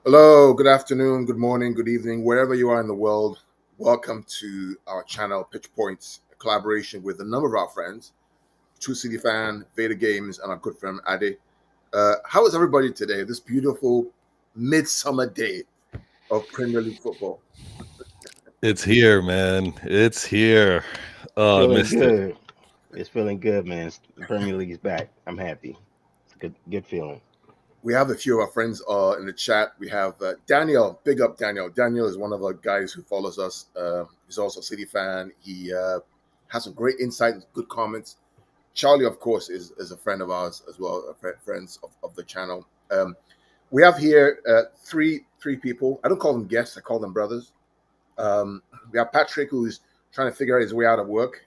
Hello, good afternoon, good morning, good evening, wherever you are in the world. Welcome to our channel, Pitch Points, a collaboration with a number of our friends, True City Fan, Vader Games, and our good friend Ade. How is everybody today? This beautiful midsummer day of Premier League football. It's here, man. It's here. Oh, I Feeling missed it. good. It's feeling good, man. The Premier League's back. I'm happy. It's a good feeling. We have a few of our friends in the chat. We have Daniel, big up Daniel. Daniel is one of our guys who follows us. He's also a City fan. He has some great insight and good comments. Charlie, of course, is a friend of ours as well, friends of the channel. We have here three people. I don't call them guests; I call them brothers. We have Patrick, who's trying to figure out his way out of work.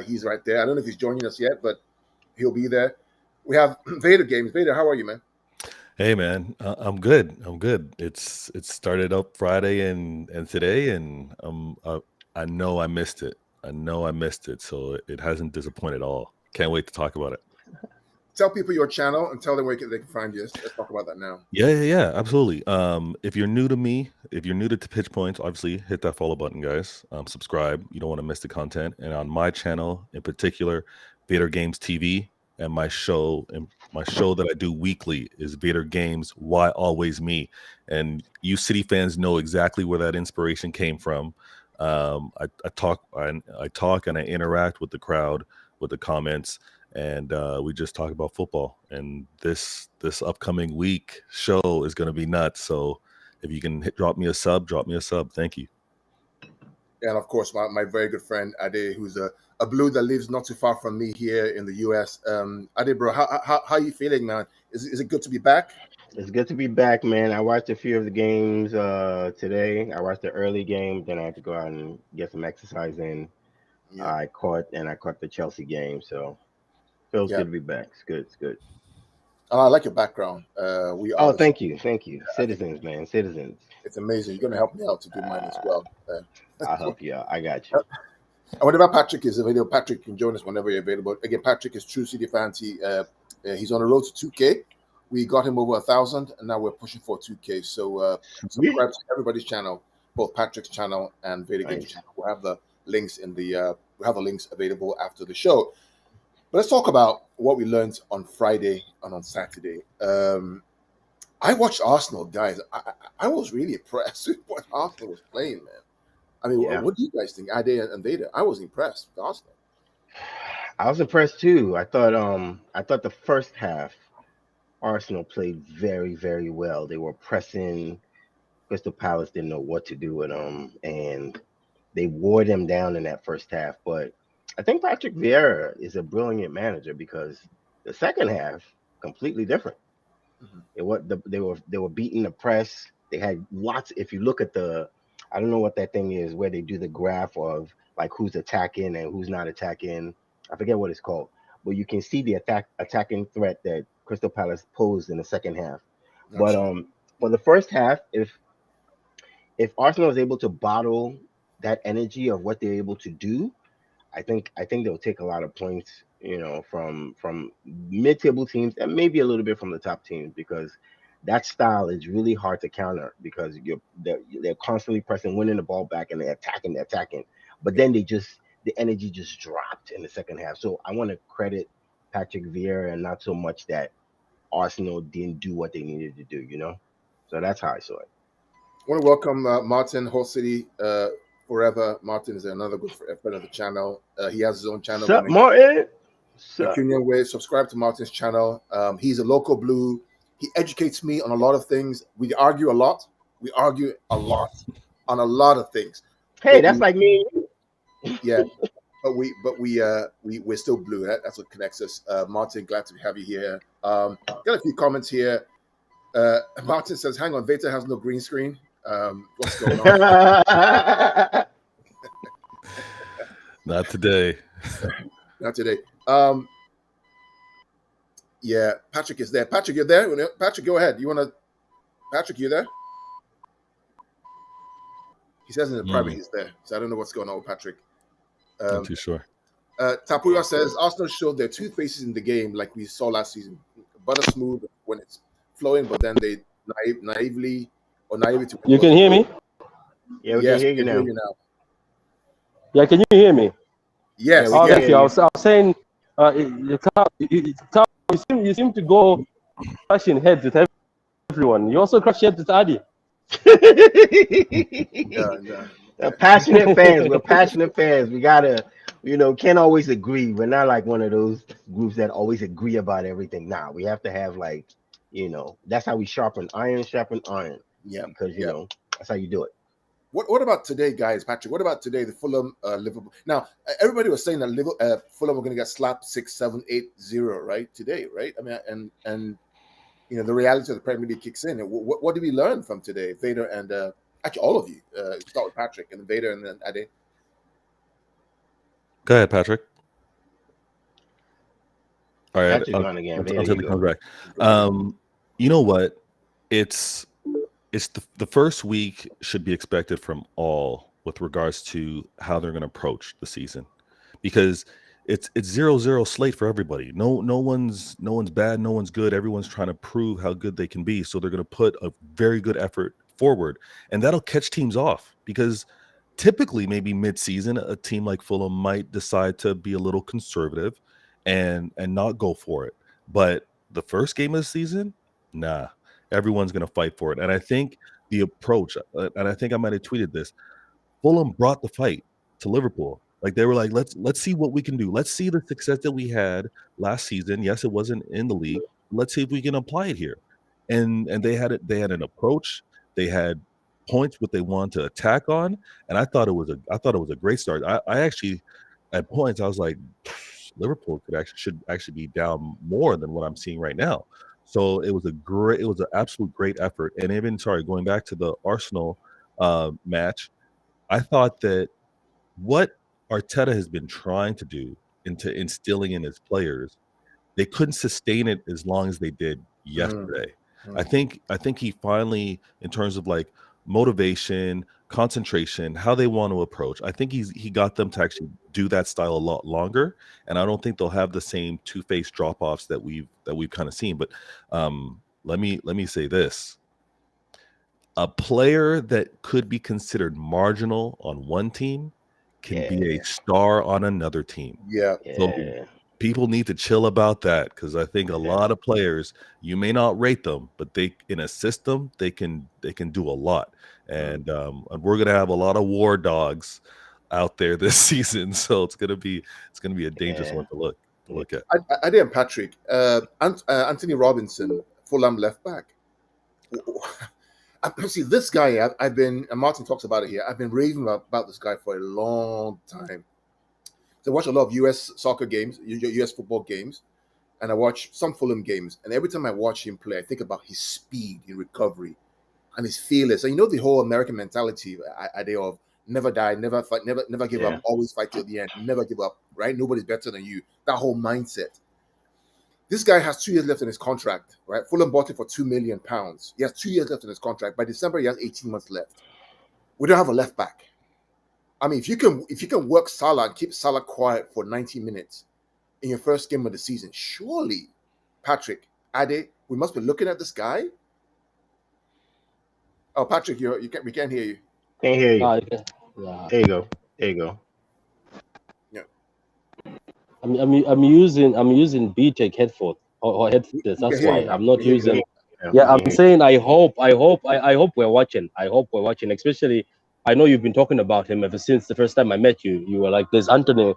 He's right there. I don't know if he's joining us yet, but he'll be there. We have Vader Games. Vader, how are you, man? Hey, man. I'm good. I'm good. It started up Friday and today, and I know I missed it. I know I missed it, so it hasn't disappointed at all. Can't wait to talk about it. Tell people your channel and tell them where they can find you. Let's talk about that now. Yeah, absolutely. If you're new to me, if you're new to Pitch Points, obviously hit that follow button, guys. Subscribe. You don't want to miss the content. And on my channel in particular, Vader Games TV, and my show that I do weekly is Vader Games. Why always me? And you City fans know exactly where that inspiration came from. I talk and I interact with the crowd with the comments, and we just talk about football. And this upcoming week show is going to be nuts. So if you can drop me a sub, drop me a sub. Thank you. And of course, my very good friend Ade, who's a blue that lives not too far from me here in the US. Ade, bro, how are you feeling, man? Is it good to be back? It's good to be back, man. I watched a few of the games today. I watched the early game, then I had to go out and get some exercise in. Yeah, I caught the Chelsea game, so feels yeah. good to be back. It's good. It's good. I like your background. We are Oh, the. thank you. I think Citizens, man, citizens. it's amazing. You're going to help me out to do mine as Uh, well. I'll help you out. I got you. And whenever Patrick is available, Patrick can join us whenever you're available. Again, Patrick is True City Fan. He's on the road to 2K. We got him over 1,000, and now we're pushing for 2K. So Sweet. subscribe to everybody's channel, both Patrick's channel and Vader Games Nice. channel. We'll have the links we'll have the links available after the show. But let's talk about what we learned on Friday and on Saturday. I watched Arsenal, guys. I was really impressed with what Arsenal was playing, man. I mean, Yeah. what do you guys think? Ade and Vader. I was impressed with Arsenal. I was impressed too. I thought the first half Arsenal played very, very well. They were pressing. Crystal Palace didn't know what to do with them, and they wore them down in that first half. But I think Patrick Vieira is a brilliant manager because the second half completely different. Mhm. They were beating the press. They had lots. If you look at I don't know what that thing is where they do the graph of like who's attacking and who's not attacking. I forget what it's called, but you can see the attacking threat that Crystal Palace posed in the second half. But Gotcha. for the first half, if Arsenal is able to bottle that energy of what they're able to do, I think they'll take a lot of points, from mid-table teams and maybe a little bit from the top teams because that style is really hard to counter because they're constantly pressing, winning the ball back, and they're attacking. But Yeah. then the energy just dropped in the second half. So I want to credit Patrick Vieira and not so much that Arsenal didn't do what they needed to do. So that's how I saw it. I want to welcome Martin, Whole City Forever. Martin is another good friend of the channel. He has his own channel, the Sup, Martin? Sup? Mancunian Way. Subscribe to Martin's channel. He's a local blue. He educates me on a lot of things. We argue a lot. We argue a lot on a lot of things. Hey, But that's we, like me and yeah, you. we're still blue. That's what connects us. Martin, glad to have you here. Got a few comments here. Martin says, "Hang on, Veta has no green screen. What's going on?" Not today. Not today. Yeah, Patrick is there. Patrick, you're there. Patrick, go ahead. You want to? Patrick, you there? He says in the private Mm, he's there. So I don't know what's going on with Patrick. not Um, too sure. Tapuya says Arsenal showed their two faces in the game, like we saw last season. Butter smooth when it's flowing, but then they naively or not able to? You can hear me? Yeah, we Yes, can hear we you can hear now. you now. Yeah, can you hear me? Yes, Yeah, we Oh, can thank hear you. I you. was saying, you seem to go crashing heads with everyone. You also crash heads with Adi. yeah. Passionate fans. We're passionate fans. We gotta, can't always agree. We're not like one of those groups that always agree about everything. Nah, we have to have like, that's how we sharpen iron, Yeah, because yeah. that's how you do it. What about today, guys? Patrick, what about today? The Fulham Liverpool. Now, everybody was saying that Fulham were going to get slapped 6-7-8-0 right today, right? I mean, and the reality of the Premier League kicks in. What did we learn from today, Vader and actually all of you? Start with Patrick and then Vader and then Ade. Go ahead, Patrick. All right, Patrick's gone again. Vader, until you he go. comes back. You know what? It's the first week should be expected from all with regards to how they're going to approach the season, because it's 0-0 slate for everybody. No one's bad, no one's good. Everyone's trying to prove how good they can be, so they're going to put a very good effort forward, and that'll catch teams off, because typically maybe mid-season a team like Fulham might decide to be a little conservative and not go for it. But the first game of the season, nah, everyone's going to fight for it. And I think the approach, and I think I might have tweeted this, Fulham brought the fight to Liverpool. Like, they were like, let's see what we can do. Let's see the success that we had last season. Yes, it wasn't in the league. Let's see if we can apply it here. And they had it. They had an approach. They had points what they wanted to attack on, and I thought it was a great start. I actually, at points, I was like, Liverpool should actually be down more than what I'm seeing right now. So it was an absolute great effort. And even, going back to the Arsenal match, I thought that what Arteta has been trying to do into instilling in his players, they couldn't sustain it as long as they did yesterday. I think he finally, in terms of like motivation, concentration, how they want to approach, I think he got them to actually do that style a lot longer, and I don't think they'll have the same two-faced drop-offs that we've kind of seen. But let me say this: a player that could be considered marginal on one team can be a star on another team. Yeah. So people need to chill about that, because I think a lot of players, you may not rate them, but they, in a system, they can do a lot. And we're gonna have a lot of war dogs out there this season, so it's gonna be a dangerous one to look at. Ade and Patrick, Anthony Robinson, Fulham left back. See, this guy, I've been, and Martin talks about it here, I've been raving about this guy for a long time. So I watch a lot of US soccer games, US football games, and I watch some Fulham games. And every time I watch him play, I think about his speed in recovery and his fearless. And the whole American mentality idea of never die, never fight, never give up, always fight till the end, never give up, right? Nobody's better than you. That whole mindset. This guy has 2 years left in his contract, right? Fulham bought him for £2 million. He has 2 years left in his contract. By December, he has 18 months left. We don't have a left back. I mean, if you can work Salah and keep Salah quiet for 90 minutes in your first game of the season, surely, Patrick, Ade, we must be looking at this guy. Oh, Patrick, we can't hear you. Can't hear you. Yeah. There you go. Yeah. I'm using BTEC headphones or headsets. That's why I'm not using. Yeah, I'm saying I hope we're watching. I hope we're watching. Especially, I know you've been talking about him ever since the first time I met you. You were like, there's Anthony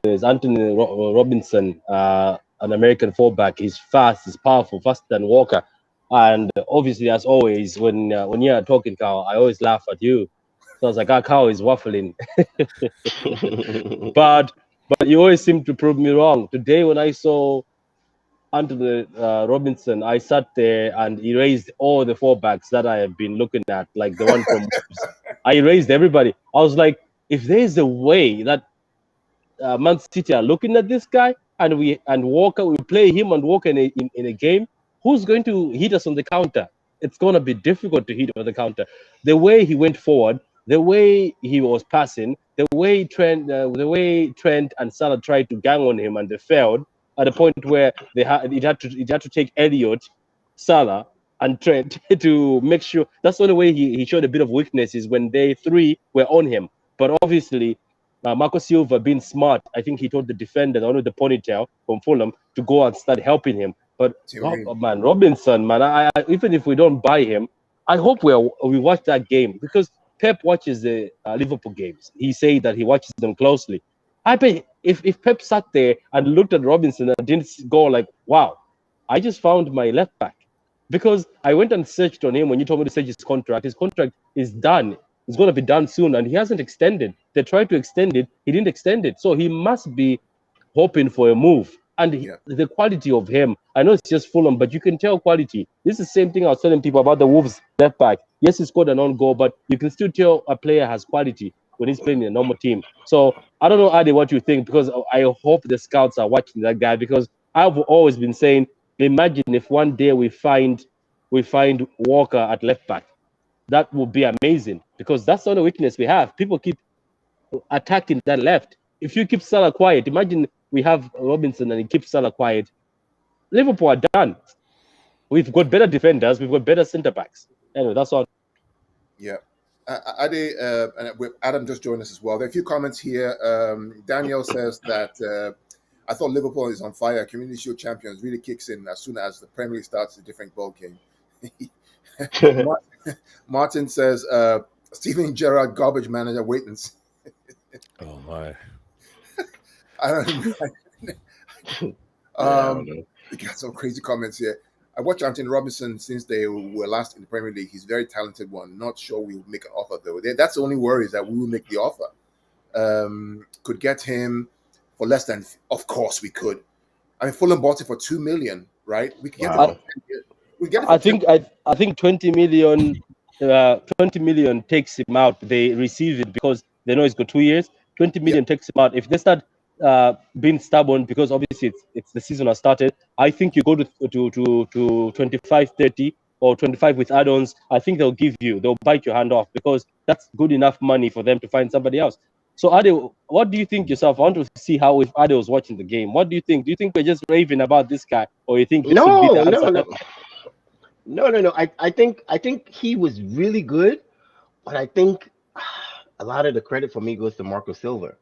Robinson, an American fullback. He's fast, he's powerful, faster than Walker. And obviously, as always, when you're talking, Carl, I always laugh at you. So I was like, Carl is waffling. But you always seem to prove me wrong. Today, when I saw Anthony Robinson, I sat there and erased all the fullbacks that I have been looking at, like the one from. I erased everybody. I was like, if there's a way that ManCity are looking at this guy and Walker, we play him and Walker in a game, who's going to hit us on the counter? It's going to be difficult to hit on the counter. The way he went forward, the way he was passing, the way Trent and Salah tried to gang on him and they failed at a point where it had to take Elliot, Salah, and Trent to make sure. That's the only way he showed a bit of weakness is when they three were on him. But obviously, Marco Silva being smart, I think he told the defender, the one with the ponytail from Fulham, to go and start helping him. But man, Robinson, man, I even if we don't buy him, I hope we watch that game because Pep watches the Liverpool games. He said that he watches them closely. I bet if Pep sat there and looked at Robinson and didn't go like, wow, I just found my left back. Because I went and searched on him when you told me to search his contract. His contract is done. It's going to be done soon, and he hasn't extended. They tried to extend it. He didn't extend it. So he must be hoping for a move. And the quality of him, I know it's just Fulham, but you can tell quality. This is the same thing I was telling people about the Wolves left back. Yes, he scored an own goal, but you can still tell a player has quality when he's playing in a normal team. So I don't know, Adi, what you think, because I hope the scouts are watching that guy, because I've always been saying, imagine if one day we find Walker at left back. That would be amazing, because that's the only weakness we have. People keep attacking that left. If you keep Salah quiet, imagine we have Robinson and he keeps Salah quiet. Liverpool are done. We've got better defenders. We've got better centre backs. Anyway, that's all. Yeah. Ade, and Adam just joined us as well. There are a few comments here. Daniel says that I thought Liverpool is on fire. Community Shield champions really kicks in as soon as the Premier League starts a different ball game. Martin says Steven Gerrard garbage manager waitings. Oh my! I don't know. We got some crazy comments here. I watched Anthony Robinson since they were last in the Premier League. He's a very talented one. Not sure we will make an offer though. That's the only worry, is that we will make the offer. Could get him for less than. Of course, we could. I mean, Fulham bought it for $2 million, right? We can get it. We get it. I think 20 million. 20 million takes him out. They receive it because they know he's got 2 years. 20 million takes him out. If they start being stubborn, because obviously it's the season has started, I think you go to 25, 30 or 25 with add-ons. I think they'll bite your hand off, because that's good enough money for them to find somebody else. So Ade, what do you think yourself? I want to see how, if Ade was watching the game, what do you think? Do you think we're just raving about this guy, or you think this would be the answer? No. I think he was really good, but I think a lot of the credit for me goes to Marco Silva.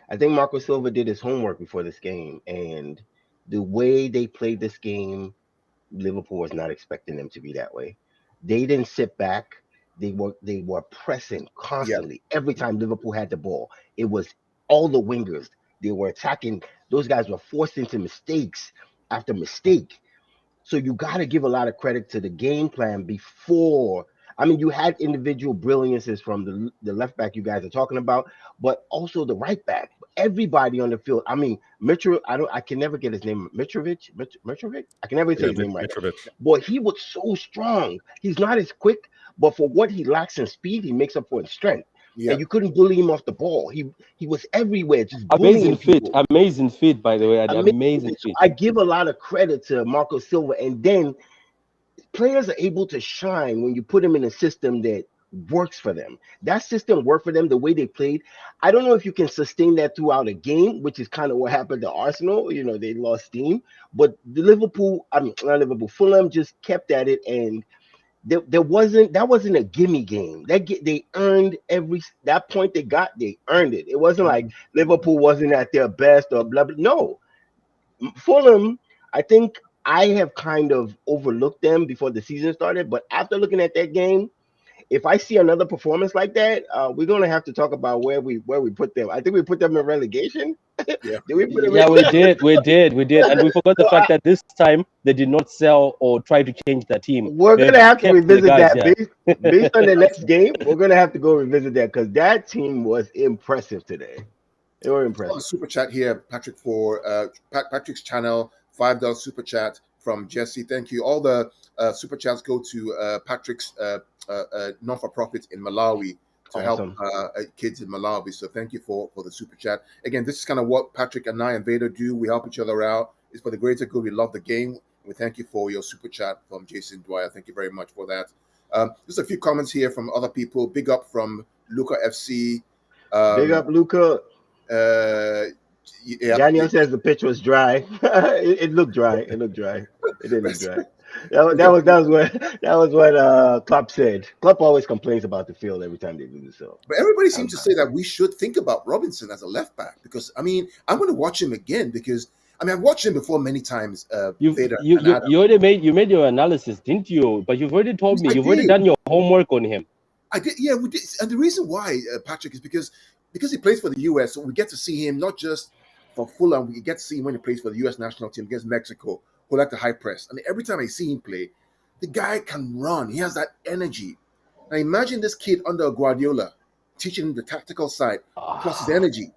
I think Marco Silva did his homework before this game, and the way they played this game, Liverpool was not expecting them to be that way. They didn't sit back. They were pressing constantly. Every time Liverpool had the ball, it was all the wingers. They were attacking. Those guys were forced into mistakes after mistake. So you got to give a lot of credit to the game plan before. I mean, you had individual brilliances from the left back you guys are talking about, but also the right back. Everybody on the field. I mean, I can never get his name. Mitrovic. I can never say his name right. Boy, he was so strong. He's not as quick, but for what he lacks in speed, he makes up for in strength. Yeah. And you couldn't bully him off the ball. He was everywhere, just amazing feet, by the way. Amazing feet. I give a lot of credit to Marco Silva, and then players are able to shine when you put them in a system that works for them. That system worked for them the way they played. I don't know if you can sustain that throughout a game, which is kind of what happened to Arsenal. You know, they lost steam, but Fulham just kept at it, and that wasn't a gimme game. They earned that point they got. They earned it. It wasn't like Liverpool wasn't at their best or blah blah. No, Fulham. I think I have kind of overlooked them before the season started, but after looking at that game, if I see another performance like that, we're gonna have to talk about where we put them. I think we put them in relegation. Yeah, we did, and we forgot the fact that this time they did not sell or try to change the team. We're gonna have to revisit that based on the next game. We're gonna have to go revisit that, because that team was impressive today. They were impressive. Super chat here, Patrick, for Patrick's channel, $5 super chat from Jesse. Thank you. All the super chats go to Patrick's non-for-profit in Malawi to help kids in Malawi. So thank you for the super chat. Again, this is kind of what Patrick and I and Vader do. We help each other out. It's for the greater good. We love the game. We thank you for your super chat from Jason Dwyer. Thank you very much for that. Just a few comments here from other people. Big up from Luca FC. Big up, Luca. Yeah. Daniel says the pitch was dry. It looked dry. It didn't look dry. that was what Klopp said. Klopp always complains about the field every time they lose. So, But everybody seems to say that we should think about Robinson as a left back because I mean I'm going to watch him again because I mean I've watched him before many times. Vader and Adam. You already made your analysis, didn't you? But you've already told me I you've already did. done your homework on him. I did, yeah, we did, and the reason why Patrick is because he plays for the U.S. So we get to see him not just for Fulham, we get to see him when he plays for the U.S. national team against Mexico, who like the high press. And every time I see him play, the guy can run. He has that energy. Now imagine this kid under Guardiola teaching him the tactical side plus his energy,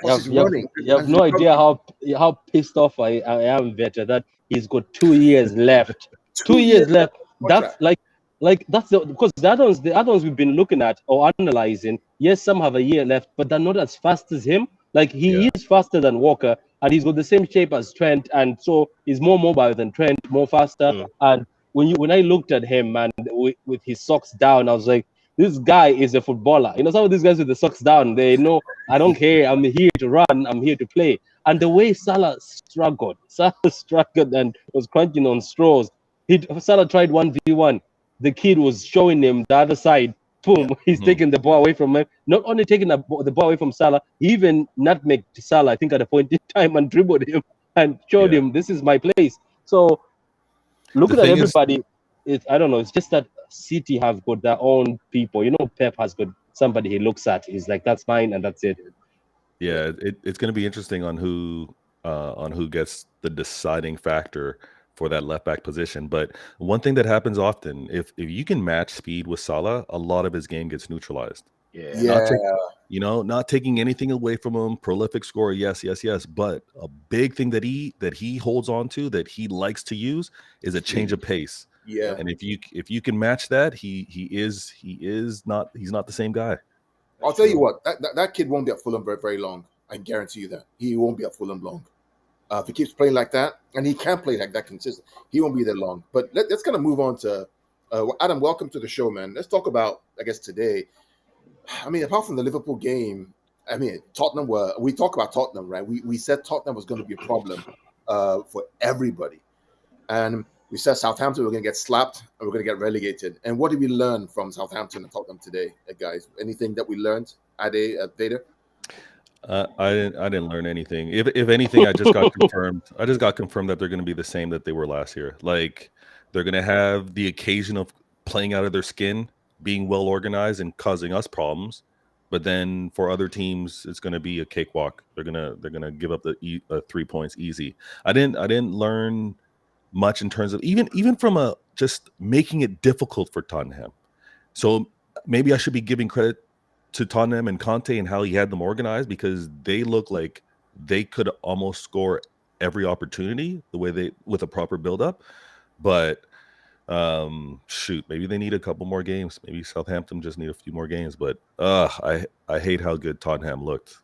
plus his running. You have and his no idea recovery. how pissed off I am, Vetter, that he's got 2 years left. 2 2 years left. contract. That's that's because the other ones we've been looking at or analyzing. Yes, some have a year left, but they're not as fast as him. Like he is faster than Walker, and he's got the same shape as Trent, and so he's more mobile than Trent, more faster. And when I looked at him, man, with his socks down, I was like, this guy is a footballer. You know, some of these guys with the socks down, they know I don't care. I'm here to run. I'm here to play. And the way Salah struggled and was crunching on straws. Salah tried 1v1. The kid was showing him the other side. Boom, he's taking the ball away from him. Not only taking the ball away from Salah, he even nutmegged Salah, I think, at a point in time and dribbled him and showed him this is my place. So looking at everybody, I don't know. It's just that City have got their own people. You know, Pep has got somebody he looks at. He's like, that's mine, and that's it. Yeah, it's going to be interesting on who gets the deciding factor for that left back position. But one thing that happens often, if you can match speed with Salah, a lot of his game gets neutralized. Not taking anything away from him. Prolific scorer, yes. But a big thing that he holds on to, that he likes to use, is a change of pace. Yeah. And if you can match that, he's not the same guy. I'll tell you what, that kid won't be at Fulham very, very long. I guarantee you that. He won't be at Fulham long. If he keeps playing like that, and he can play like that consistent, he won't be there long. But let's kind of move on to Adam. Welcome to the show, man. Let's talk about, I guess, today. I mean, apart from the Liverpool game, I mean, we talk about Tottenham, right? We said Tottenham was going to be a problem for everybody. And we said Southampton were going to get slapped and we're going to get relegated. And what did we learn from Southampton and Tottenham today, guys? Anything that we learned, Ade, Vader? I didn't learn anything. If anything, I just got confirmed. I just got confirmed that they're going to be the same that they were last year. Like, they're going to have the occasion of playing out of their skin, being well organized and causing us problems. But then for other teams, it's going to be a cakewalk. They're gonna give up the 3 points easy. I didn't learn much in terms of even from just making it difficult for Tottenham. So maybe I should be giving credit to Tottenham and Conte and how he had them organized, because they look like they could almost score every opportunity with a proper build-up. But maybe they need a couple more games. Maybe Southampton just need a few more games. But I hate how good Tottenham looked.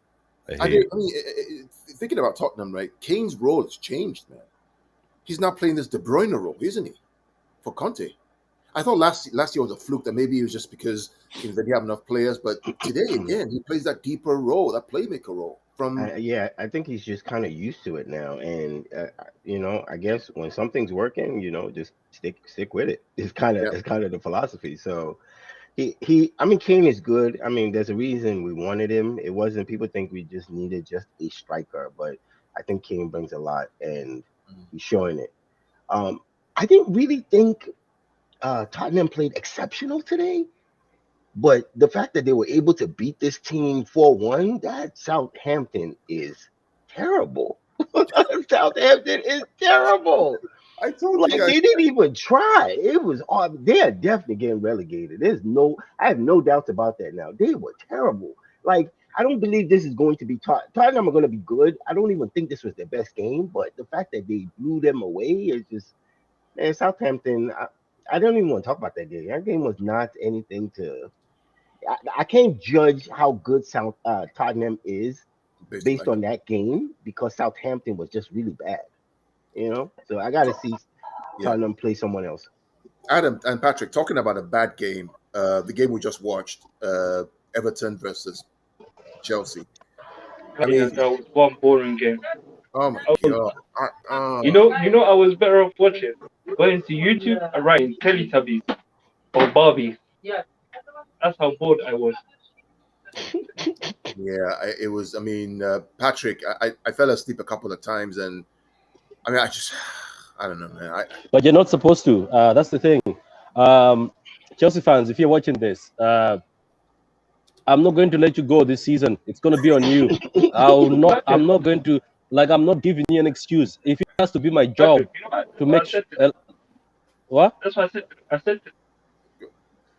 Thinking about Tottenham, right? Kane's role has changed, man. He's now playing this De Bruyne role, isn't he? For Conte. I thought last year was a fluke, that maybe it was just because they didn't have enough players. But today, again, he plays that deeper role, that playmaker role. I think he's just kind of used to it now. And, I guess when something's working, just stick with it. It's kind of the philosophy. So Kane is good. I mean, there's a reason we wanted him. It wasn't, people think we just needed just a striker, but I think Kane brings a lot and he's showing it. I didn't really think Tottenham played exceptional today, but the fact that they were able to beat this team 4-1, that Southampton is terrible. Southampton is terrible. I told you guys, they didn't even try. It was they are definitely getting relegated. I have no doubts about that now. They were terrible. Like, I don't believe this is going to be Tottenham are going to be good. I don't even think this was their best game, but the fact that they blew them away is just, man, Southampton. I don't even want to talk about that game. That game was not anything to. I can't judge how good Tottenham is based on that game, because Southampton was just really bad. So I got to see Tottenham play someone else. Adam and Patrick, talking about a bad game, the game we just watched, Everton versus Chelsea. That was one boring game. Oh my god! I was better off watching. going to YouTube and writing Teletubbies or Barbie. That's how bored I was. Yeah, it was. I mean, Patrick, I fell asleep a couple of times, and I mean, I don't know, man. But you're not supposed to. That's the thing. Chelsea fans, if you're watching this, I'm not going to let you go this season. It's going to be on you. I'm not going to. I'm not giving you an excuse. If it has to be my job Patrick, you know what? to make sure. What? That's what I said.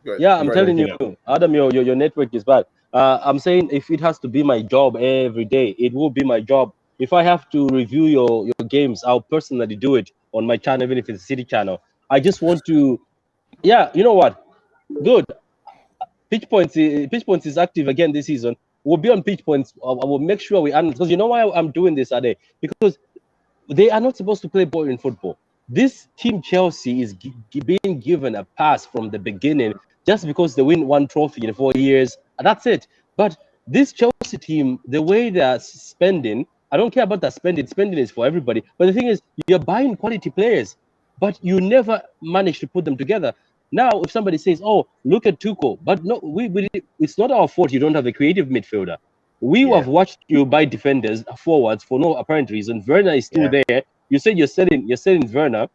Go ahead. Yeah, I'm Right, telling you, yeah. Adam, your network is bad. I'm saying if it has to be my job every day, it will be my job. If I have to review your games, I'll personally do it on my channel, even if it's a city channel. I just want to. Yeah, you know what? Good. Pitch Points is active again this season. We'll be on Pitch Points. I will make sure we answer, because you know why I'm doing this, Ade? Because they are not supposed to play boring football. This team Chelsea is being given a pass from the beginning just because they win one trophy in 4 years. That's it. But this Chelsea team, the way they're spending, I don't care about that spending. Spending is for everybody. But the thing is, you're buying quality players, but you never manage to put them together. Now, if somebody says, "Oh, look at Tuchel," but no, it's not our fault you don't have a creative midfielder. We Yeah. have watched you buy defenders forwards for no apparent reason. Werner is still there. You said you're selling Werner.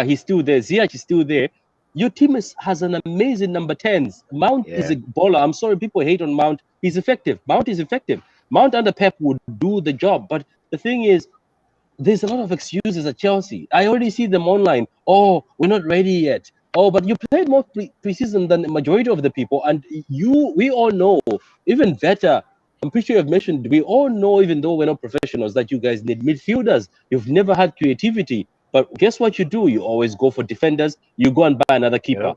He's still there. Ziyech is still there. Your team has an amazing number 10s. Mount is a baller. I'm sorry, people hate on Mount. He's effective. Mount is effective. Mount under Pep would do the job. But the thing is, there's a lot of excuses at Chelsea. I already see them online. Oh, we're not ready yet. Oh, but you played more preseason than the majority of the people, and we all know, even better. I'm pretty sure you've mentioned, we all know, even though we're not professionals, that you guys need midfielders. You've never had creativity. But guess what you do? You always go for defenders. You go and buy another keeper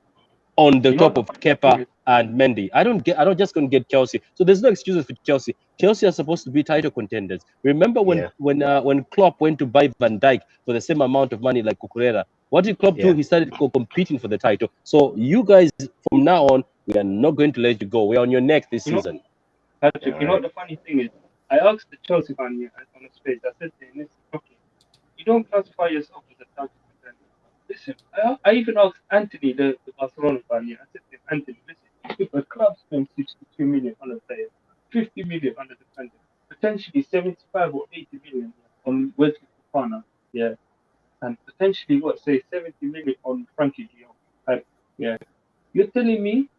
on the top of Kepa and Mendy. I don't just gonna get Chelsea. So there's no excuses for Chelsea. Chelsea are supposed to be title contenders. Remember when Klopp went to buy Van Dijk for the same amount of money like Cucurella? What did Klopp do? He started competing for the title. So you guys, from now on, we are not going to let you go. We're on your neck this season. Patrick, you know what the funny thing is? I asked the Chelsea fan on the space. I said to him, "Okay, you don't classify yourself as a title contender. Listen, I even asked Anthony, the Barcelona fan. I said to him, Anthony, listen, if a club spends 62 million on a player, 50 million on a defender, potentially 75 or 80 million on Wesley Fofana, and potentially 70 million on Frankie de Jong. You're telling me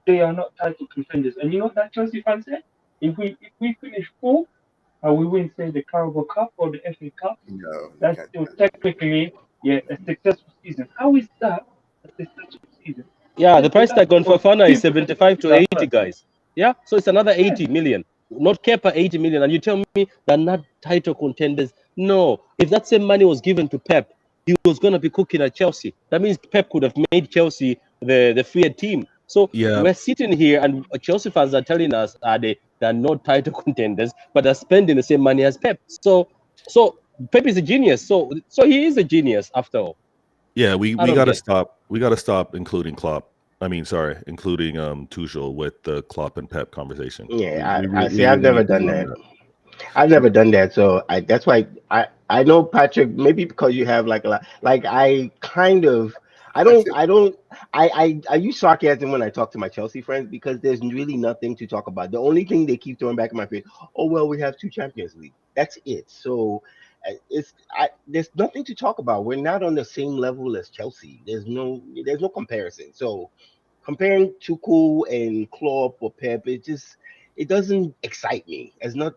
they are not title contenders, and you know what that Chelsea fan said? If we finish fourth and we win, say, the Carabao Cup or the FA Cup, that's still technically a successful season. How is that a successful season? Yeah, the price tag on Fofana is 75 to 80, guys. Yeah, so it's another 80 million. Not Kepa 80 million, and you tell me they're not title contenders. No, if that same money was given to Pep, he was going to be cooking at Chelsea. That means Pep could have made Chelsea the feared team. So we're sitting here, and Chelsea fans are telling us they're not title contenders, but they're spending the same money as Pep. So Pep is a genius. So he is a genius after all. Yeah, we gotta stop. We gotta stop including Klopp. Including Tuchel with the Klopp and Pep conversation. Yeah, I've never done that. I've never done that, so that's why I know, Patrick. Maybe because you have like a lot. Like I use sarcasm when I talk to my Chelsea friends because there's really nothing to talk about. The only thing they keep throwing back in my face, oh well, we have 2 Champions League. That's it. So there's nothing to talk about. We're not on the same level as Chelsea. There's no comparison. So comparing Tuchel and Klopp or Pep, it doesn't excite me.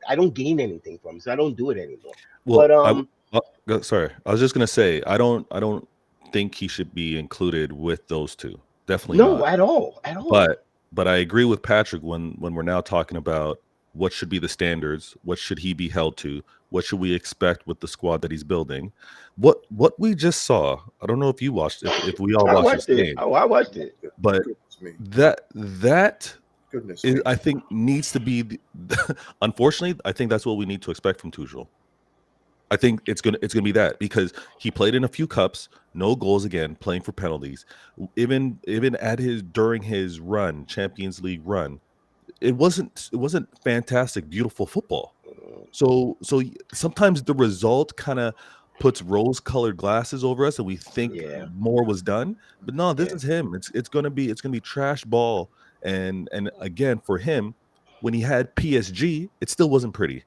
I don't gain anything from it, so I don't do it anymore. Well, sorry, I was just gonna say I don't think he should be included with those two. Definitely not at all. But I agree with Patrick when we're now talking about what should be the standards, what should he be held to, what should we expect with the squad that he's building. What we just saw, I don't know if you watched it, if we all watched this game. Oh, I watched it. But that I think needs to be unfortunately, I think that's what we need to expect from Tuchel. I think it's gonna be that, because he played in a few cups, no goals again, playing for penalties. Even during his run, Champions League run, it wasn't fantastic, beautiful football. So sometimes the result kind of puts rose-colored glasses over us and we think more was done. But no, this is him. It's gonna be trash ball. And again, for him, when he had PSG, it still wasn't pretty.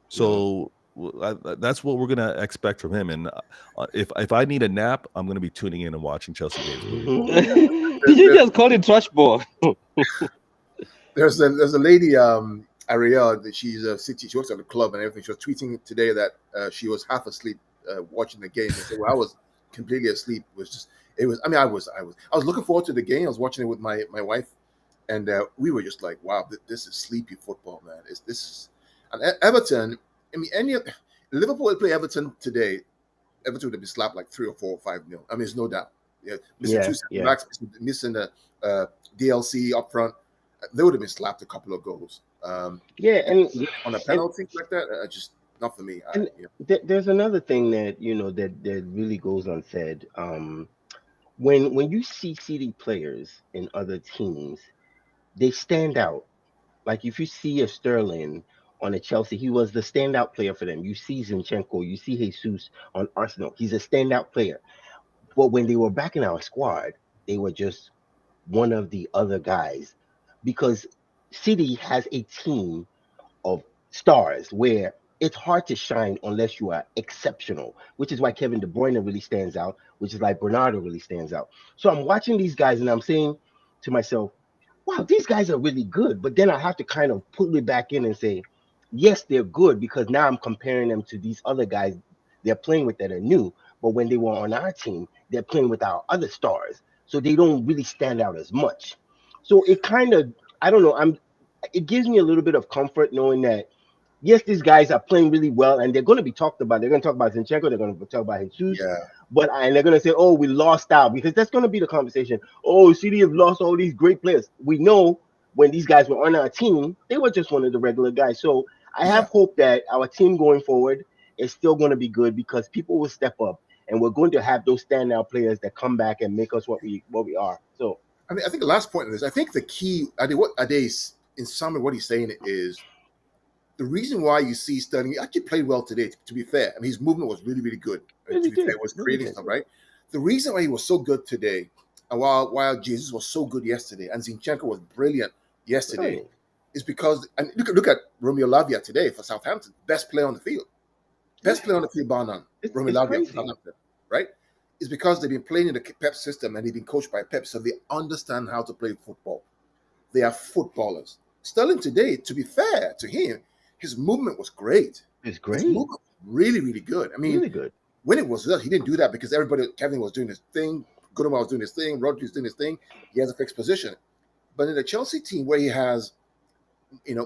So that's what we're gonna expect from him. And if I need a nap, I'm gonna be tuning in and watching Chelsea games moving forward. Did you just call it trash ball? There's a lady, Ariel, that she's a City. She works at the club and everything. She was tweeting today that she was half asleep watching the game. And so I was completely asleep. I was looking forward to the game. I was watching it with my wife, and we were just like, wow, this is sleepy football, man. And Everton. I mean, Liverpool would play Everton today. Everton would have been slapped like 3 or 4 or 5-0. I mean, there's no doubt. Missing 2 center backs, missing the DLC up front. They would have been slapped a couple of goals. And on a penalty like that, just not for me. There's another thing that that really goes unsaid. When you see City players in other teams, they stand out. Like if you see a Sterling on a Chelsea, he was the standout player for them. You see Zinchenko, you see Jesus on Arsenal. He's a standout player. But when they were back in our squad, they were just one of the other guys. Because City has a team of stars where it's hard to shine unless you are exceptional, which is why Kevin De Bruyne really stands out, which is why Bernardo really stands out. So I'm watching these guys and I'm saying to myself, wow, these guys are really good. But then I have to kind of pull it back in and say, yes, they're good, because now I'm comparing them to these other guys they're playing with that are new. But when they were on our team, they're playing with our other stars. So they don't really stand out as much. So it kind of, I don't know, it gives me a little bit of comfort knowing that, yes, these guys are playing really well and they're going to be talked about. They're going to talk about Zinchenko. They're going to talk about Jesus. And they're going to say, oh, we lost out, because that's going to be the conversation. Oh, City have lost all these great players. We know when these guys were on our team, they were just one of the regular guys. So I have hope that our team going forward is still going to be good, because people will step up and we're going to have those standout players that come back and make us what we are. So I think the last point of this, I think the key, what Ade's in summary, what he's saying is the reason why you see Sterling, he actually played well today, to be fair. I mean, his movement was really, really good. To be fair, it was creating stuff, right? The reason why he was so good today, and while Jesus was so good yesterday, and Zinchenko was brilliant yesterday, is because, and look at Romeo Lavia today for Southampton, best player on the field. Best player on the field, bar none. Romeo Lavia for Southampton, right? It's because they've been playing in the Pep system and they've been coached by Pep, so they understand how to play football. They are footballers. Sterling today, to be fair to him, his movement was great. It's great. His movement was really, really good. I mean, really good. When it was he didn't do that because Kevin was doing his thing, Goodman was doing his thing, Rodri was doing his thing. He has a fixed position. But in the Chelsea team where he has,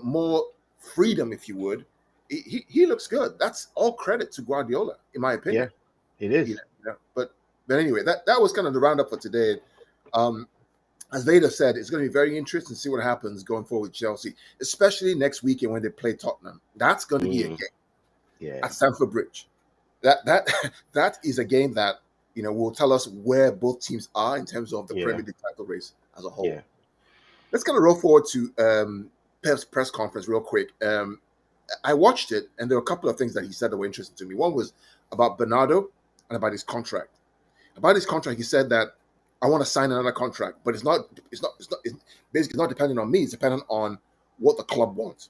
more freedom, if you would, he looks good. That's all credit to Guardiola, in my opinion. Yeah, it is. But anyway, that was kind of the roundup for today. As Vader said, it's going to be very interesting to see what happens going forward with Chelsea, especially next weekend when they play Tottenham. That's going to be a game at Stamford Bridge. That is a game that will tell us where both teams are in terms of the Premier League title race as a whole. Yeah. Let's kind of roll forward to Pep's press conference real quick. I watched it, and there were a couple of things that he said that were interesting to me. One was about Bernardo and about his contract. About his contract, he said that I want to sign another contract, but it's basically not dependent on me. It's dependent on what the club wants.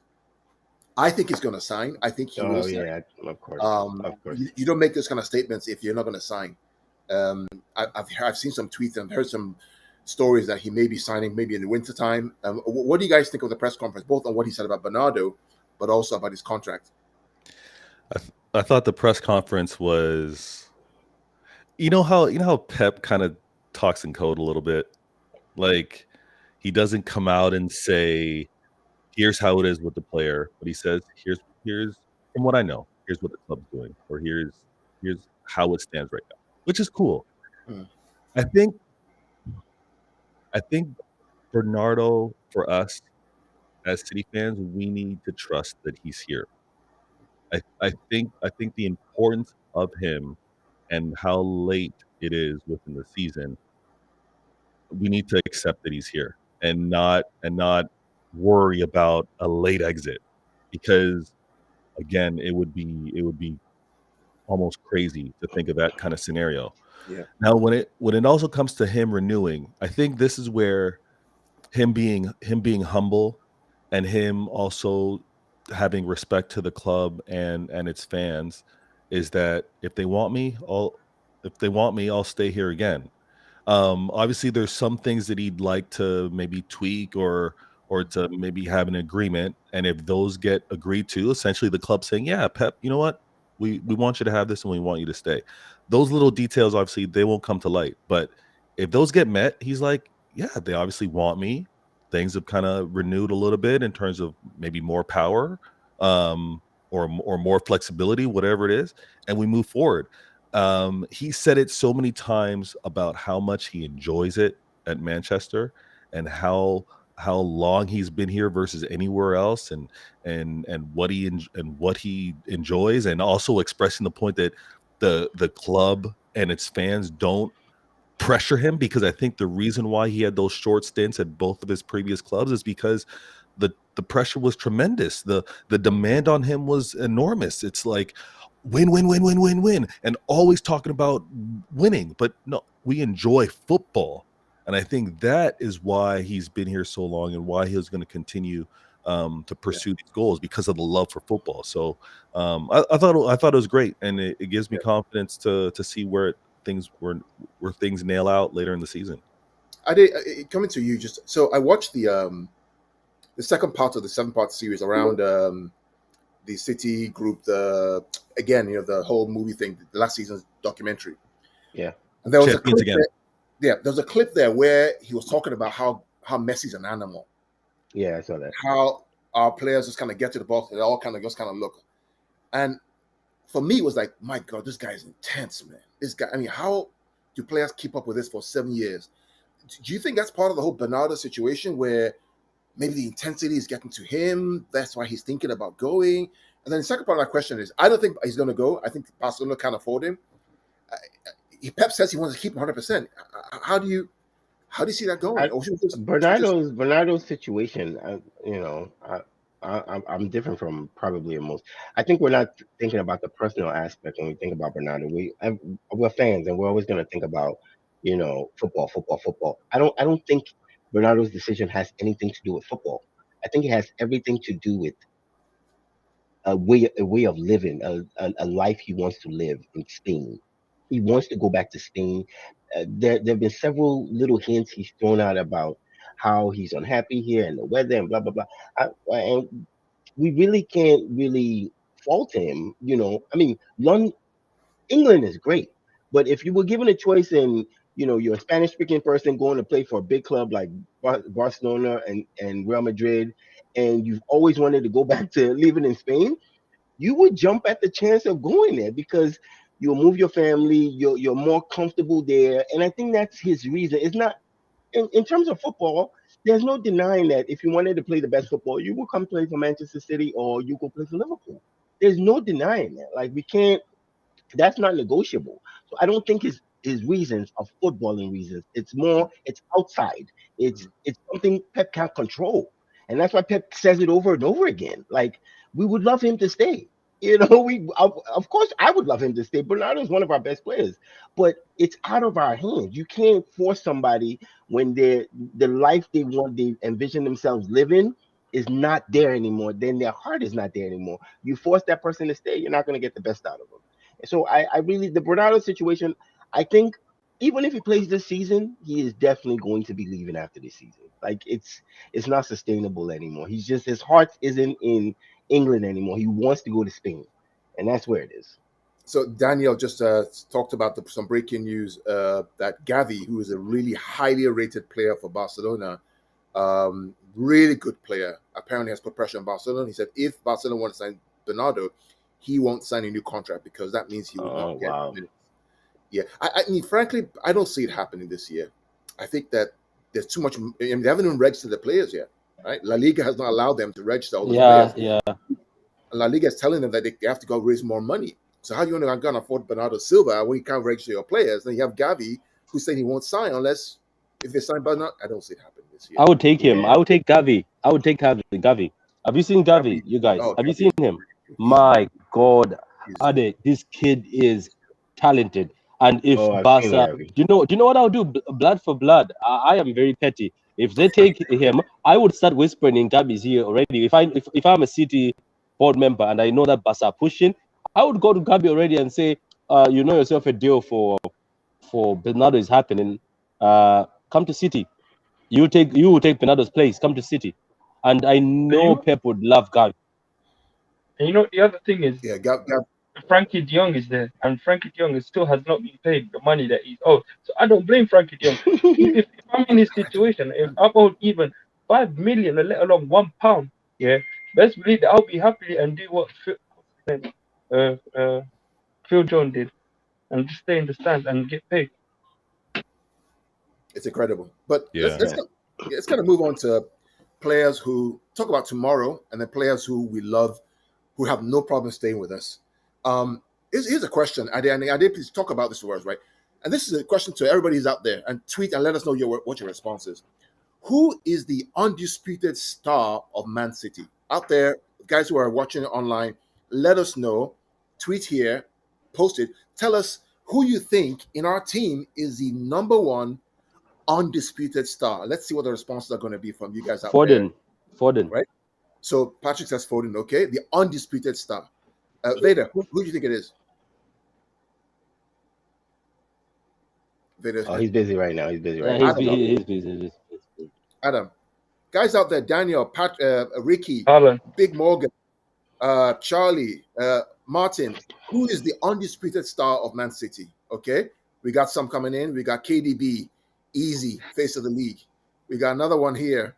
I think he's going to sign. I think he will sign. Yeah, of course. Of course. You don't make those kind of statements if you're not going to sign. I've seen some tweets and heard some stories that he may be signing maybe in the wintertime. What do you guys think of the press conference, both on what he said about Bernardo, but also about his contract? I thought the press conference was, you know how Pep kind of talks in code a little bit. Like, he doesn't come out and say, here's how it is with the player, but he says, here's from what I know, here's what the club's doing, or here's how it stands right now, which is cool. I think Bernardo, for us as City fans, we need to trust that he's here. I think the importance of him and how late it is within the season, we need to accept that he's here and not worry about a late exit, because again, it would be almost crazy to think of that kind of scenario. Yeah. Now, when it also comes to him renewing, I think this is where him being humble and him also having respect to the club and its fans is that if they want me, I'll stay here again. Obviously, there's some things that he'd like to maybe tweak or to maybe have an agreement, and if those get agreed to, essentially the club saying, "Yeah, Pep, you know what? We want you to have this, and we want you to stay." Those little details, obviously, they won't come to light, but if those get met, he's like, "Yeah, they obviously want me." Things have kind of renewed a little bit in terms of maybe more power, or more flexibility, whatever it is, and we move forward. He said it so many times about how much he enjoys it at Manchester and how long he's been here versus anywhere else, and what he enjoys, and also expressing the point that the club and its fans don't pressure him, because I think the reason why he had those short stints at both of his previous clubs is because the pressure was tremendous. The demand on him was enormous. It's like win, win, win, win, win, win, and always talking about winning. But no, we enjoy football, and I think that is why he's been here so long and why he's going to continue to pursue these goals, because of the love for football. So I thought it was great, and it gives me confidence to see where things nail out later in the season. I did coming to you just so I watched the second part of the 7-part series around the City group, the whole movie thing, the last season's documentary. Yeah. And there was Champions again. there was a clip there where he was talking about how Messi's an animal. Yeah, I saw that. How our players just kind of get to the box and they all kind of just kind of look. And for me, it was like, my God, this guy is intense, man. This guy, I mean, how do players keep up with this for 7 years? Do you think that's part of the whole Bernardo situation where maybe the intensity is getting to him? That's why he's thinking about going. And then the second part of my question is, I don't think he's going to go. I think Barcelona can't afford him. Pep says he wants to keep him 100%. How do you see that going? Bernardo's situation, I'm different from probably most. I think we're not thinking about the personal aspect when we think about Bernardo. We're fans, and we're always going to think about, football. I don't think Bernardo's decision has anything to do with football. I think it has everything to do with a way of living, a life he wants to live in Spain. He wants to go back to Spain. There have been several little hints he's thrown out about how he's unhappy here and the weather and blah blah blah. And we really can't really fault him. I mean, England is great, but if you were given a choice and you're a Spanish-speaking person going to play for a big club like Barcelona and Real Madrid, and you've always wanted to go back to living in Spain, you would jump at the chance of going there because you'll move your family, you're more comfortable there, and I think that's his reason. It's not in terms of football. There's no denying that if you wanted to play the best football, you will come play for Manchester City or you go play for Liverpool. There's no denying that. Like, we can't. That's not negotiable. So I don't think his reasons are footballing reasons. It's outside. It's something Pep can't control. And that's why Pep says it over and over again. Like, we would love him to stay. Of course I would love him to stay. Bernardo is one of our best players, but it's out of our hands. You can't force somebody when the life they envision themselves living is not there anymore. Then their heart is not there anymore. You force that person to stay, you're not going to get the best out of them. So I really, the Bernardo situation, I think even if he plays this season, he is definitely going to be leaving after this season. Like, it's not sustainable anymore. His heart isn't in England anymore. He wants to go to Spain, and that's where it is. So Daniel just talked about some breaking news that Gavi, who is a really highly rated player for Barcelona, really good player, apparently has put pressure on Barcelona. He said if Barcelona want to sign Bernardo, he won't sign a new contract because that means he will not get minutes. Yeah, I mean, frankly, I don't see it happening this year. I think that there's too much. I mean, they haven't even registered the players yet, right? La Liga has not allowed them to register all the players. Yeah. La Liga is telling them that they have to go raise more money. So how do you want to afford Bernardo Silva when you can't register your players? Then you have Gavi, who said he won't sign unless if they sign Bernardo. I don't see it happening this year. I would take him. I would take Gavi. Gavi. Have you seen Gavi, you guys? Have you seen him? My God, Ade, this kid is talented. And if Oh, I've seen Barca, Larry. do you know what I'll do? Blood for blood. I am very petty. If they take him, I would start whispering in Gabi's ear already. If I'm a City board member and I know that Barca are pushing, I would go to Gabi already and say, you know yourself a deal for Bernardo is happening. Come to City. You will take Bernardo's place. Come to City. And I know Pep would love Gabi. And you know the other thing is, Yeah, Gab, Frankie de Jong is there, and Frankie de Jong still has not been paid the money that he's owed. So I don't blame Frankie de Jong. if I'm in his situation, if I'm owed even 5 million, let alone £1, yeah, best believe that I'll be happy and do what Phil Jones did, and just stay in the stands and get paid. it's incredible. But Yeah. let's kind of move on to players who talk about tomorrow, and then players who we love, who have no problem staying with us. Here's a question. Ade, please talk about this for us, right? And this is a question to everybody who's out there, and tweet and let us know what your response is. Who is the undisputed star of ManCity? Out there, guys who are watching it online, let us know. Tweet here, post it. Tell us who you think in our team is the number one undisputed star. Let's see what the responses are going to be from you guys out there. Foden. Right? So Patrick says Foden, okay? The undisputed star. Vader, who do you think it is? Vader. Oh, he's busy right now. He's busy right Yeah, now. he's busy. Adam. Guys out there, Daniel, Pat, Ricky, Alan, Big Morgan, Charlie, Martin, who is the undisputed star of ManCity? Okay? We got some coming in. We got KDB, easy, face of the league. We got another one here.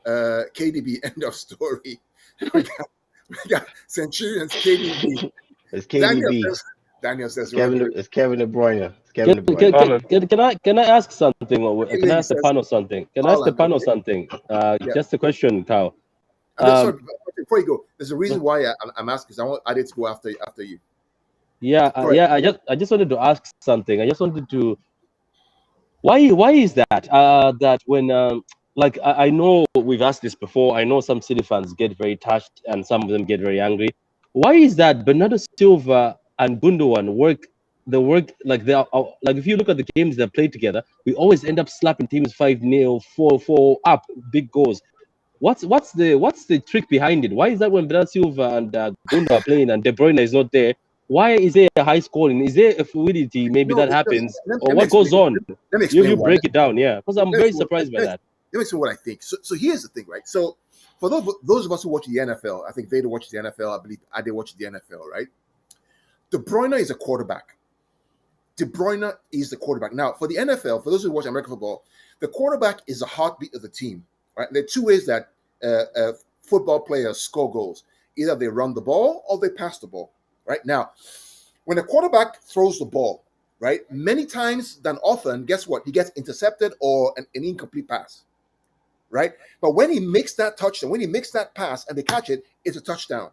KDB, end of story. We got Centurions, KDB. It's KDB. Daniel says It's Kevin De Bruyne. It's Kevin De Bruyne. Can I ask something? Can I ask Stefano something? Can I ask Stefano something? Just a question, Kyle. Sorry, before you go, there's a reason why I'm asking, because I want Ade to go after you. Yeah, I just wanted to ask something. I just wanted to. Why is that? That when like I know we've asked this before. I know some City fans get very touched and some of them get very angry. Why is that Bernardo Silva and Gundogan work like they are like, if you look at the games they played together, we always end up slapping teams 5-0, 4-4 up, big goals. What's the trick behind it? Why is that when Bernardo Silva and Gundogan are playing and De Bruyne is not there? Why is there a high scoring? Is there a fluidity? Maybe that happens, or what goes on? You break it down, yeah. Because I'm very surprised by that. Let me explain what I think. So here's the thing, right? So for those of us who watch the NFL, I think Vader watches the NFL. I believe Ade watches the NFL, right? De Bruyne is a quarterback. De Bruyne is the quarterback. Now, for the NFL, for those who watch American football, the quarterback is the heartbeat of the team, right? There are two ways that football players score goals. Either they run the ball or they pass the ball, right? Now, when a quarterback throws the ball, right, many times than often, guess what? He gets intercepted or an incomplete pass, right? But when he makes that touchdown, when he makes that pass and they catch it, it's a touchdown.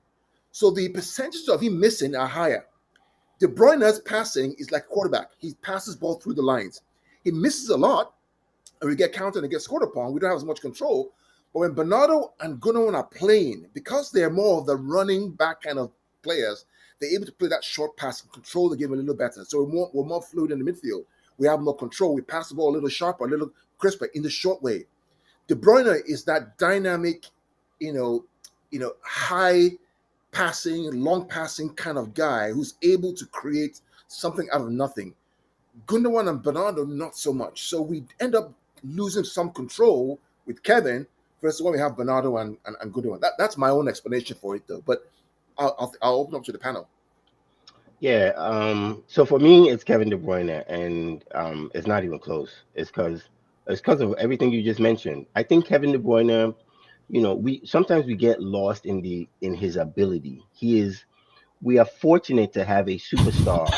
So the percentages of him missing are higher. De Bruyne's passing is like a quarterback. He passes ball through the lines. He misses a lot, and we get counted and get scored upon. We don't have as much control. But when Bernardo and Gundogan are playing, because they're more of the running back kind of players, they're able to play that short pass and control the game a little better. So we're more fluid in the midfield. We have more control. We pass the ball a little sharper, a little crisper in the short way. De Bruyne is that dynamic, high passing, long passing kind of guy who's able to create something out of nothing. Gundogan and Bernardo, not so much. So we end up losing some control with Kevin versus when we have Bernardo and Gundogan. That's my own explanation for it, though. But I'll open up to the panel. Yeah. So for me, it's Kevin De Bruyne, and it's not even close. It's because of everything you just mentioned. I think Kevin De Bruyne, we sometimes get lost in his ability. We are fortunate to have a superstar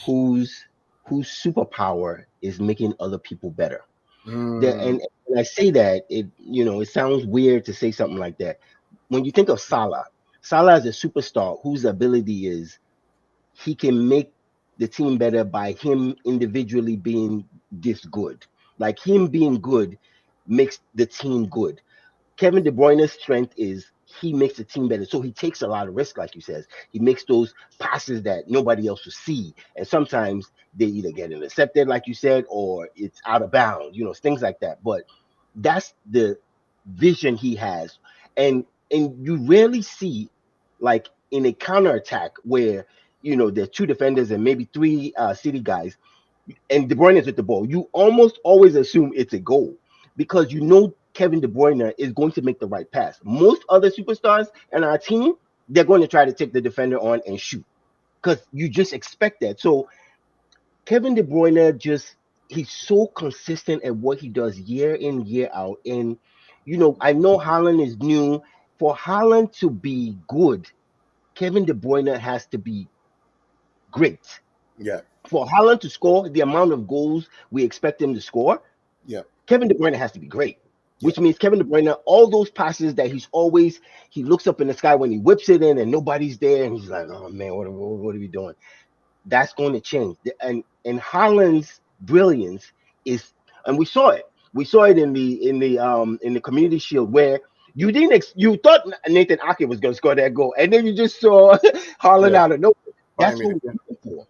whose superpower is making other people better. And I say that it sounds weird to say something like that. When you think of Salah is a superstar whose ability is he can make the team better by him individually being this good. Like him being good makes the team good. Kevin De Bruyne's strength is he makes the team better. So he takes a lot of risk, like you says. He makes those passes that nobody else will see, and sometimes they either get intercepted, like you said, or it's out of bounds. Things like that. But that's the vision he has, and you rarely see like in a counterattack where there's two defenders and maybe three city guys and De Bruyne is with the ball. You almost always assume it's a goal because Kevin De Bruyne is going to make the right pass. Most other superstars in our team, they're going to try to take the defender on and shoot because you just expect that. So Kevin De Bruyne he's so consistent at what he does year in, year out. And, I know Haaland is new. For Haaland to be good, Kevin De Bruyne has to be great. Yeah. For Haaland to score the amount of goals we expect him to score, Yeah. Kevin De Bruyne has to be great. Yeah. Which means Kevin De Bruyne, all those passes that he looks up in the sky when he whips it in and nobody's there, and he's like, oh man, what are we doing? That's going to change. And Haaland's brilliance is, and we saw it. We saw it in the Community Shield where you thought Nathan Ake was going to score that goal, and then you just saw Haaland out of nowhere. That's what we're looking for.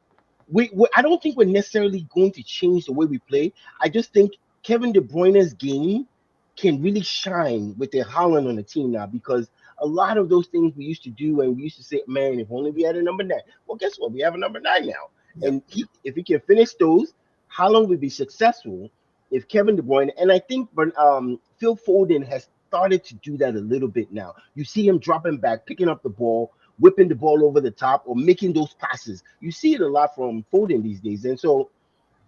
I don't think we're necessarily going to change the way we play. I just think Kevin De Bruyne's game can really shine with the Haaland on the team now, because a lot of those things we used to do and we used to say, man, if only we had a number 9. Well, guess what? We have a number 9 now. Yeah. And if he can finish those, Haaland would be successful if Kevin De Bruyne, and I think Phil Foden has started to do that a little bit now. You see him dropping back, picking up the ball, whipping the ball over the top, or making those passes. You see it a lot from Foden these days. And so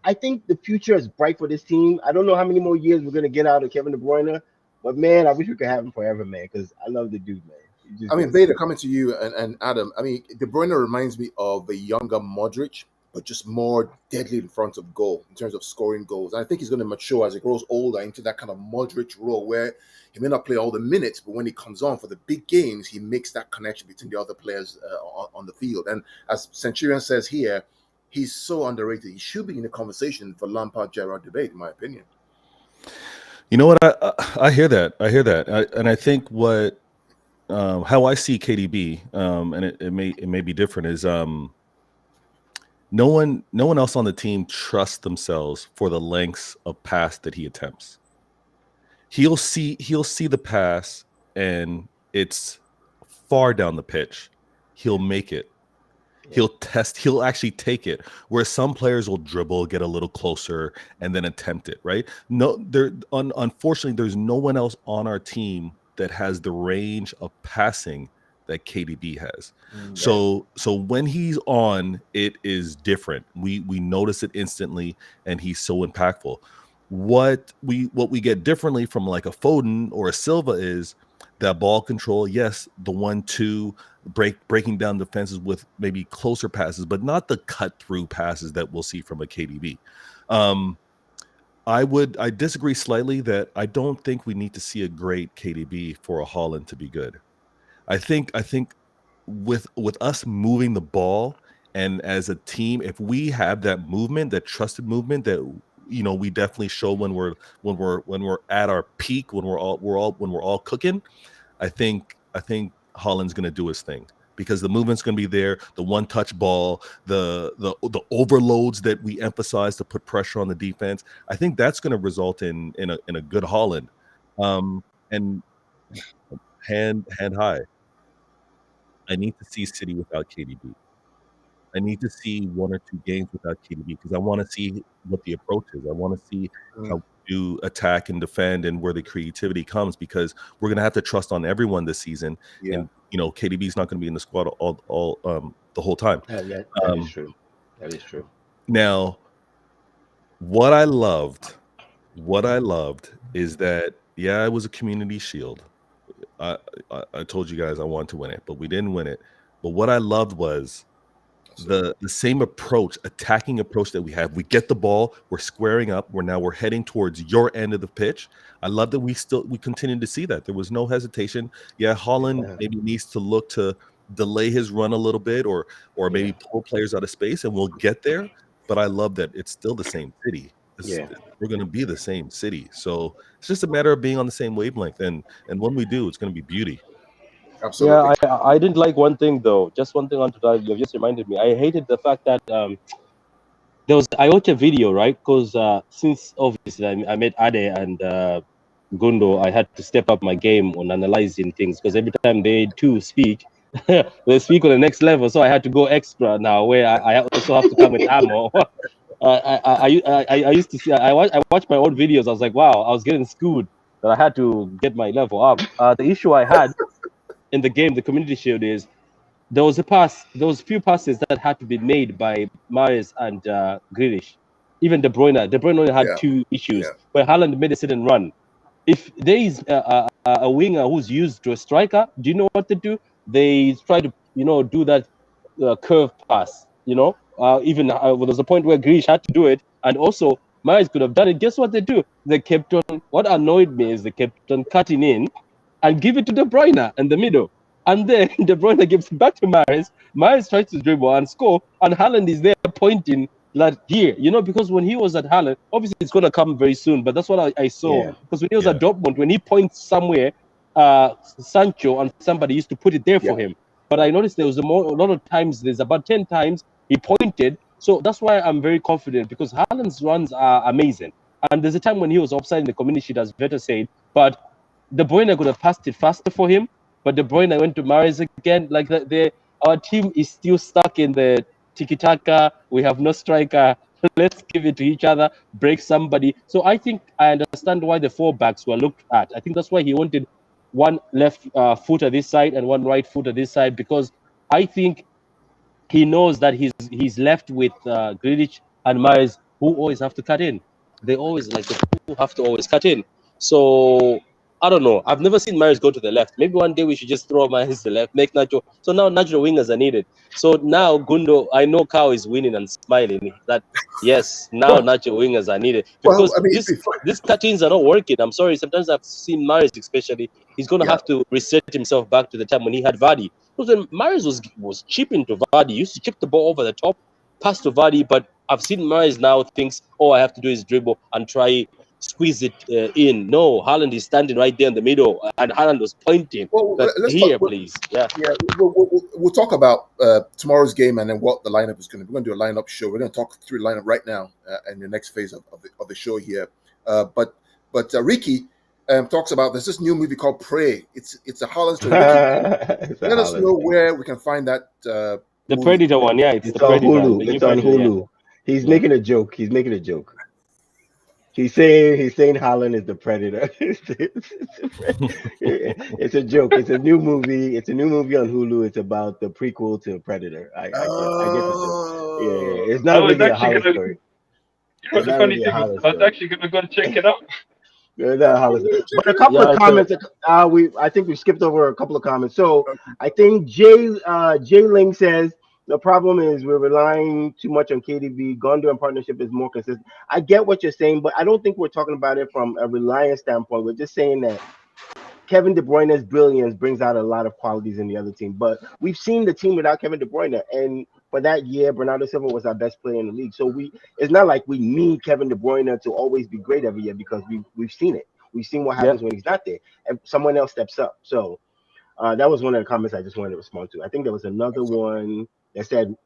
I think the future is bright for this team. I don't know how many more years we're going to get out of Kevin De Bruyne, but man, I wish we could have him forever, man, because I love the dude, man. I mean, Vader, coming to you and Adam, I mean, De Bruyne reminds me of a younger Modric, but just more deadly in front of goal in terms of scoring goals. And I think he's going to mature as he grows older into that kind of Modric role where he may not play all the minutes, but when he comes on for the big games, he makes that connection between the other players on the field. And as Centurion says here, he's so underrated. He should be in the conversation for Lampard-Gerrard debate, in my opinion. You know what? I hear that. And I think what how I see KDB, and it may be different, is no one else on the team trusts themselves for the lengths of pass that he attempts. He'll see the pass and it's far down the pitch. He'll make it. He'll actually take it. Where some players will dribble, get a little closer, and then attempt it, right? No, unfortunately, there's no one else on our team that has the range of passing that KDB has. So when he's on, it is different. We notice it instantly, and he's so impactful. What we get differently from like a Foden or a Silva is that ball control, yes, the 1-2 breaking down defenses with maybe closer passes, but not the cut through passes that we'll see from a KDB. I disagree slightly that I don't think we need to see a great KDB for a Haaland to be good. I think with us moving the ball and as a team, if we have that movement, that trusted movement that we definitely show when we're at our peak, when we're all cooking, I think Haaland's going to do his thing because the movement's going to be there. The one-touch ball, the overloads that we emphasize to put pressure on the defense. I think that's going to result in a good Haaland. And hand high, I need to see City without KDB. I need to see 1 or 2 games without KDB because I want to see what the approach is. I want to see how we do attack and defend and where the creativity comes, because we're going to have to trust on everyone this season. Yeah. And KDB is not going to be in the squad all the whole time. That is true. That is true. Now, what I loved is that it was a Community Shield. I told you guys I wanted to win it, but we didn't win it. But what I loved was the same approach, attacking approach that we have. We get the ball, we're squaring up, we're heading towards your end of the pitch. I love that we continue to see that. There was no hesitation. Haaland maybe needs to look to delay his run a little bit or maybe pull players out of space, and we'll get there. But I love that it's still the same City. We're going to be the same City. So it's just a matter of being on the same wavelength. And when we do, it's going to be beauty. Absolutely. Yeah, I didn't like one thing though. Just one thing on to that. You've just reminded me. I hated the fact that I watched a video, right? Because since obviously I met Ade and Gundo, I had to step up my game on analyzing things because every time they two speak, they speak on the next level. So I had to go extra now, where I also have to come with ammo. I used to see I watched my own videos. I was like, wow, I was getting schooled, but I had to get my level up. The issue I had in the game, the community shield, is there was few passes that had to be made by Mahrez and Grealish. Even De Bruyne only had Yeah. two issues Yeah. where Haaland made a sit and run. If there is a winger who's used to a striker, do you know what they do? They try to do that curve pass. Even there was a point where Grealish had to do it, and also Mahrez could have done it. Guess what they do? They kept on. What annoyed me is they kept on cutting in and give it to De Bruyne in the middle. And then De Bruyne gives it back to Mahrez. Mahrez tries to dribble and score, and Haaland is there pointing like here, because when he was at Haaland, obviously it's going to come very soon, but that's what I saw. Yeah. Because when he was Yeah. at Dortmund, when he points somewhere, Sancho and somebody used to put it there for him. But I noticed there was a lot of times, there's about 10 times he pointed. So that's why I'm very confident, because Haaland's runs are amazing. And there's a time when he was offside in the community sheet, as Veta said, but De Bruyne could have passed it faster for him, but De Bruyne went to Mahrez again. Like our team is still stuck in the tiki taka. We have no striker. Let's give it to each other, break somebody. So I think I understand why the four backs were looked at. I think that's why he wanted one left footer this side and one right footer this side, because I think he knows that he's left with Grealish and Mahrez, who always have to cut in. They always like the who have to always cut in. So I don't know. I've never seen Mahrez go to the left. Maybe one day we should just throw Mahrez to the left, make Nacho. So now natural wingers are needed. So now Gundo, I know Cow is winning and smiling. That yes, now Well, natural wingers are needed, well, because I mean, it'd be fun. these cut-ins are not working. I'm sorry. Sometimes I've seen Mahrez, especially. He's gonna Yeah. have to reset himself back to the time when he had Vardy. Because when Mahrez was chipping to Vardy, he used to chip the ball over the top, pass to Vardy. But I've seen Mahrez now thinks, all I have to do is dribble and try squeeze it in. No, Haaland is standing right there in the middle, and Haaland was pointing Well, that let's here, talk. please. Yeah. Yeah, we'll talk about tomorrow's game and then what the lineup is going to be. We're going to do a lineup show. We're going to talk through the lineup right now in the next phase of the show here. But Ricky talks about there's this new movie called Prey. It's a Holland story. Ricky, It's a let us Haaland know story. where we can find that The movie. Predator one, yeah, it's the It's on Predator, Hulu. the new It's on Predator. Yeah. Hulu. He's Yeah. making a joke. He's making a joke. He's saying Haaland is the predator. It's a joke. It's a new movie. It's a new movie on Hulu. It's about the prequel to Predator. I get the joke. Yeah. It's I not was really a actually Haaland gonna. story. You know what It's the not funny really a thing is? Haaland I was story. actually gonna go check it out. It's not a Haaland story. But a couple Yeah, of comments. I think we skipped over a couple of comments. So I think Jay Ling says the problem is we're relying too much on KDB. Gondo and partnership is more consistent. I get what you're saying, but I don't think we're talking about it from a reliance standpoint. We're just saying that Kevin De Bruyne's brilliance brings out a lot of qualities in the other team. But we've seen the team without Kevin De Bruyne, and for that year, Bernardo Silva was our best player in the league. So it's not like we need Kevin De Bruyne to always be great every year, because we've seen it. We've seen what happens when he's not there, and someone else steps up. So that was one of the comments I just wanted to respond to. I think there was another one that said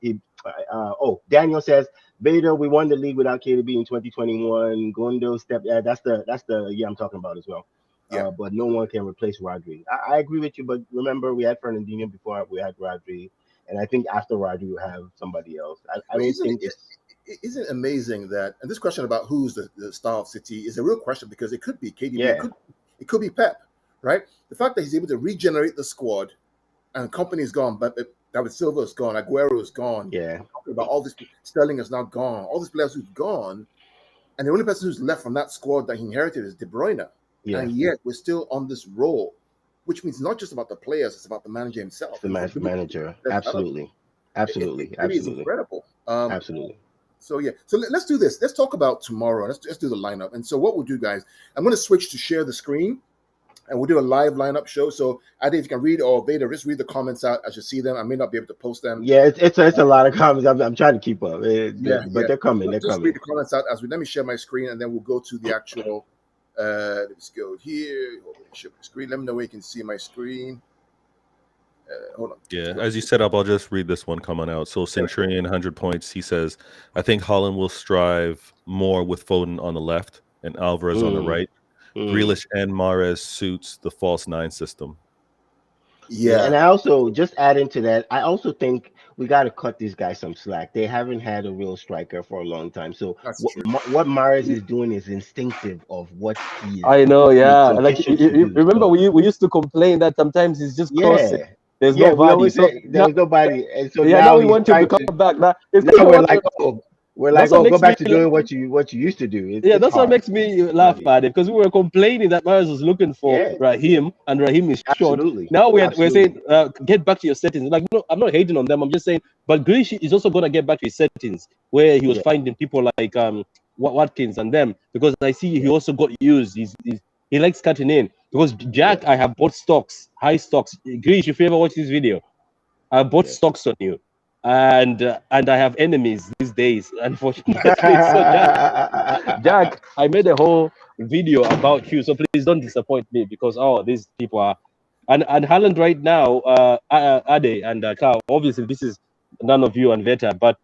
Daniel says, Beta, we won the league without KDB in 2021. Gondo step, yeah, that's the year I'm talking about as well. Yeah. But no one can replace Rodri. I agree with you, but remember we had Fernandinho before we had Rodri, and I think after Rodri we have somebody else. I don't think it's. Isn't it amazing that, and this question about who's the star of City is a real question, because it could be KDB, Yeah. it could be Pep, right? The fact that he's able to regenerate the squad, and company is gone, but David Silva is gone, Aguero is gone. Yeah. Talking about all this, Sterling is now gone. All these players who've gone, and the only person who's left from that squad that he inherited is De Bruyne. Yeah. And yet we're still on this roll, which means not just about the players, it's about the manager himself. The manager. Absolutely. Absolutely. It really is incredible. Absolutely. So yeah, so let's do this. Let's talk about tomorrow. Let's do the lineup. And so what we'll do, guys, I'm going to switch to share the screen, and we'll do a live lineup show. So Adi, if you can read, or Vader, just read the comments out as you see them. I may not be able to post them. Yeah, it's a lot of comments. I'm trying to keep up. But they're coming. They're Just coming. read the comments out as we. Let me share my screen, and then we'll go to the actual. Let's go here. Share my screen. Let me know where you can see my screen. Hold on. Yeah, as you set up, I'll just read this one coming out. So Centurion, 100 points. He says, I think Holland will strive more with Foden on the left and Alvarez on the right. Grealish and Mahrez suits the false nine system. Yeah. And I also, just adding to that, I also think we got to cut these guys some slack. They haven't had a real striker for a long time. So what Mahrez is doing is instinctive of what he is. I know, yeah. Like proficient to do. remember, So, we used to complain that sometimes he's just crossing. yeah. There's Yeah, we nobody. always So say there was nobody, and so yeah, now we want him to come back. Now we're like, what go makes back to me doing what you used to do. yeah, It's that's what hard. makes me laugh at it, because we were complaining that Mahrez was looking for Raheem, and Raheem is short. Absolutely. Now we're saying get back to your settings. Like, no, I'm not hating on them. I'm just saying, but Grealish is also gonna get back to his settings where he was finding people like Watkins and them, because I see he also got used. He likes cutting in, because Jack, I have bought stocks, high stocks. Grealish, if you ever watch this video, I bought stocks on you. And I have enemies these days, unfortunately. So Jack, I made a whole video about you, so please don't disappoint me, because these people are and Haaland right now, Ade and Carl. Obviously, this is none of you and Veta, but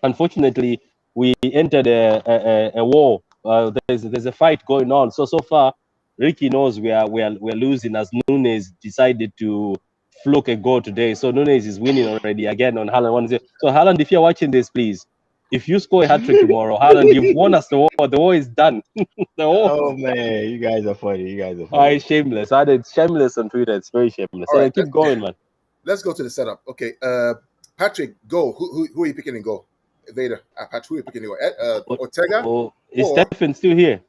unfortunately, we entered a war. There's a fight going on. So far, Ricky knows we're losing, as Nunes decided to fluke a goal today. So Nunes is winning already again on Haaland 1-0. So Haaland, if you're watching this, please, if you score a hat-trick tomorrow, Haaland, you've won us the war. The war is done. The war. Oh man, you guys are funny. Shameless. It's shameless on Twitter. It's very shameless. All right, keep going, man. Let's go to the setup. Okay, Patrick, go. Who are you picking in goal? Vader. Patrick, who are you picking in goal? Ortega? Is Stephen still here?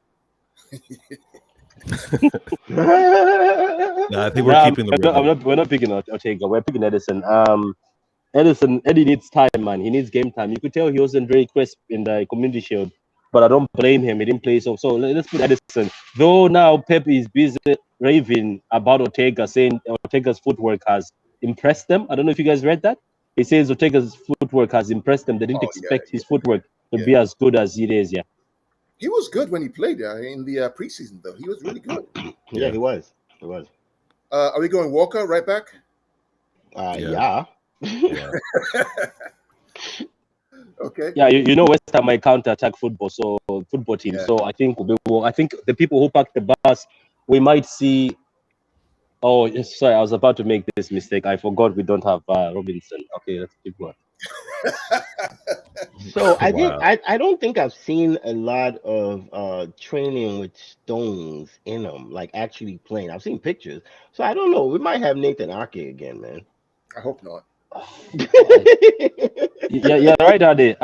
No, I think we're keeping the rhythm. We're not picking Ortega. We're picking Edison. Eddie needs time, man. He needs game time. You could tell he wasn't very crisp in the Community Shield, but I don't blame him. He didn't play so let's put Edison. Though now Pep is busy raving about Ortega, saying Ortega's footwork has impressed them. I don't know if you guys read that. He says Ortega's footwork has impressed them. They didn't expect his footwork to be as good as it is. Yeah. He was good when he played in the preseason, though. He was really good. Yeah, he was. Are we going Walker right back? Yeah. Okay. Yeah, you know West Ham might counter-attack football team. So I think the people who packed the bus, we might see. Oh, sorry, I was about to make this mistake. I forgot we don't have Robinson. Okay, let's keep going. So I don't think I've seen a lot of training with Stones in them, like actually playing. I've seen pictures, so I don't know. We might have Nathan Ake again, man. I hope not. Yeah, right, Ade.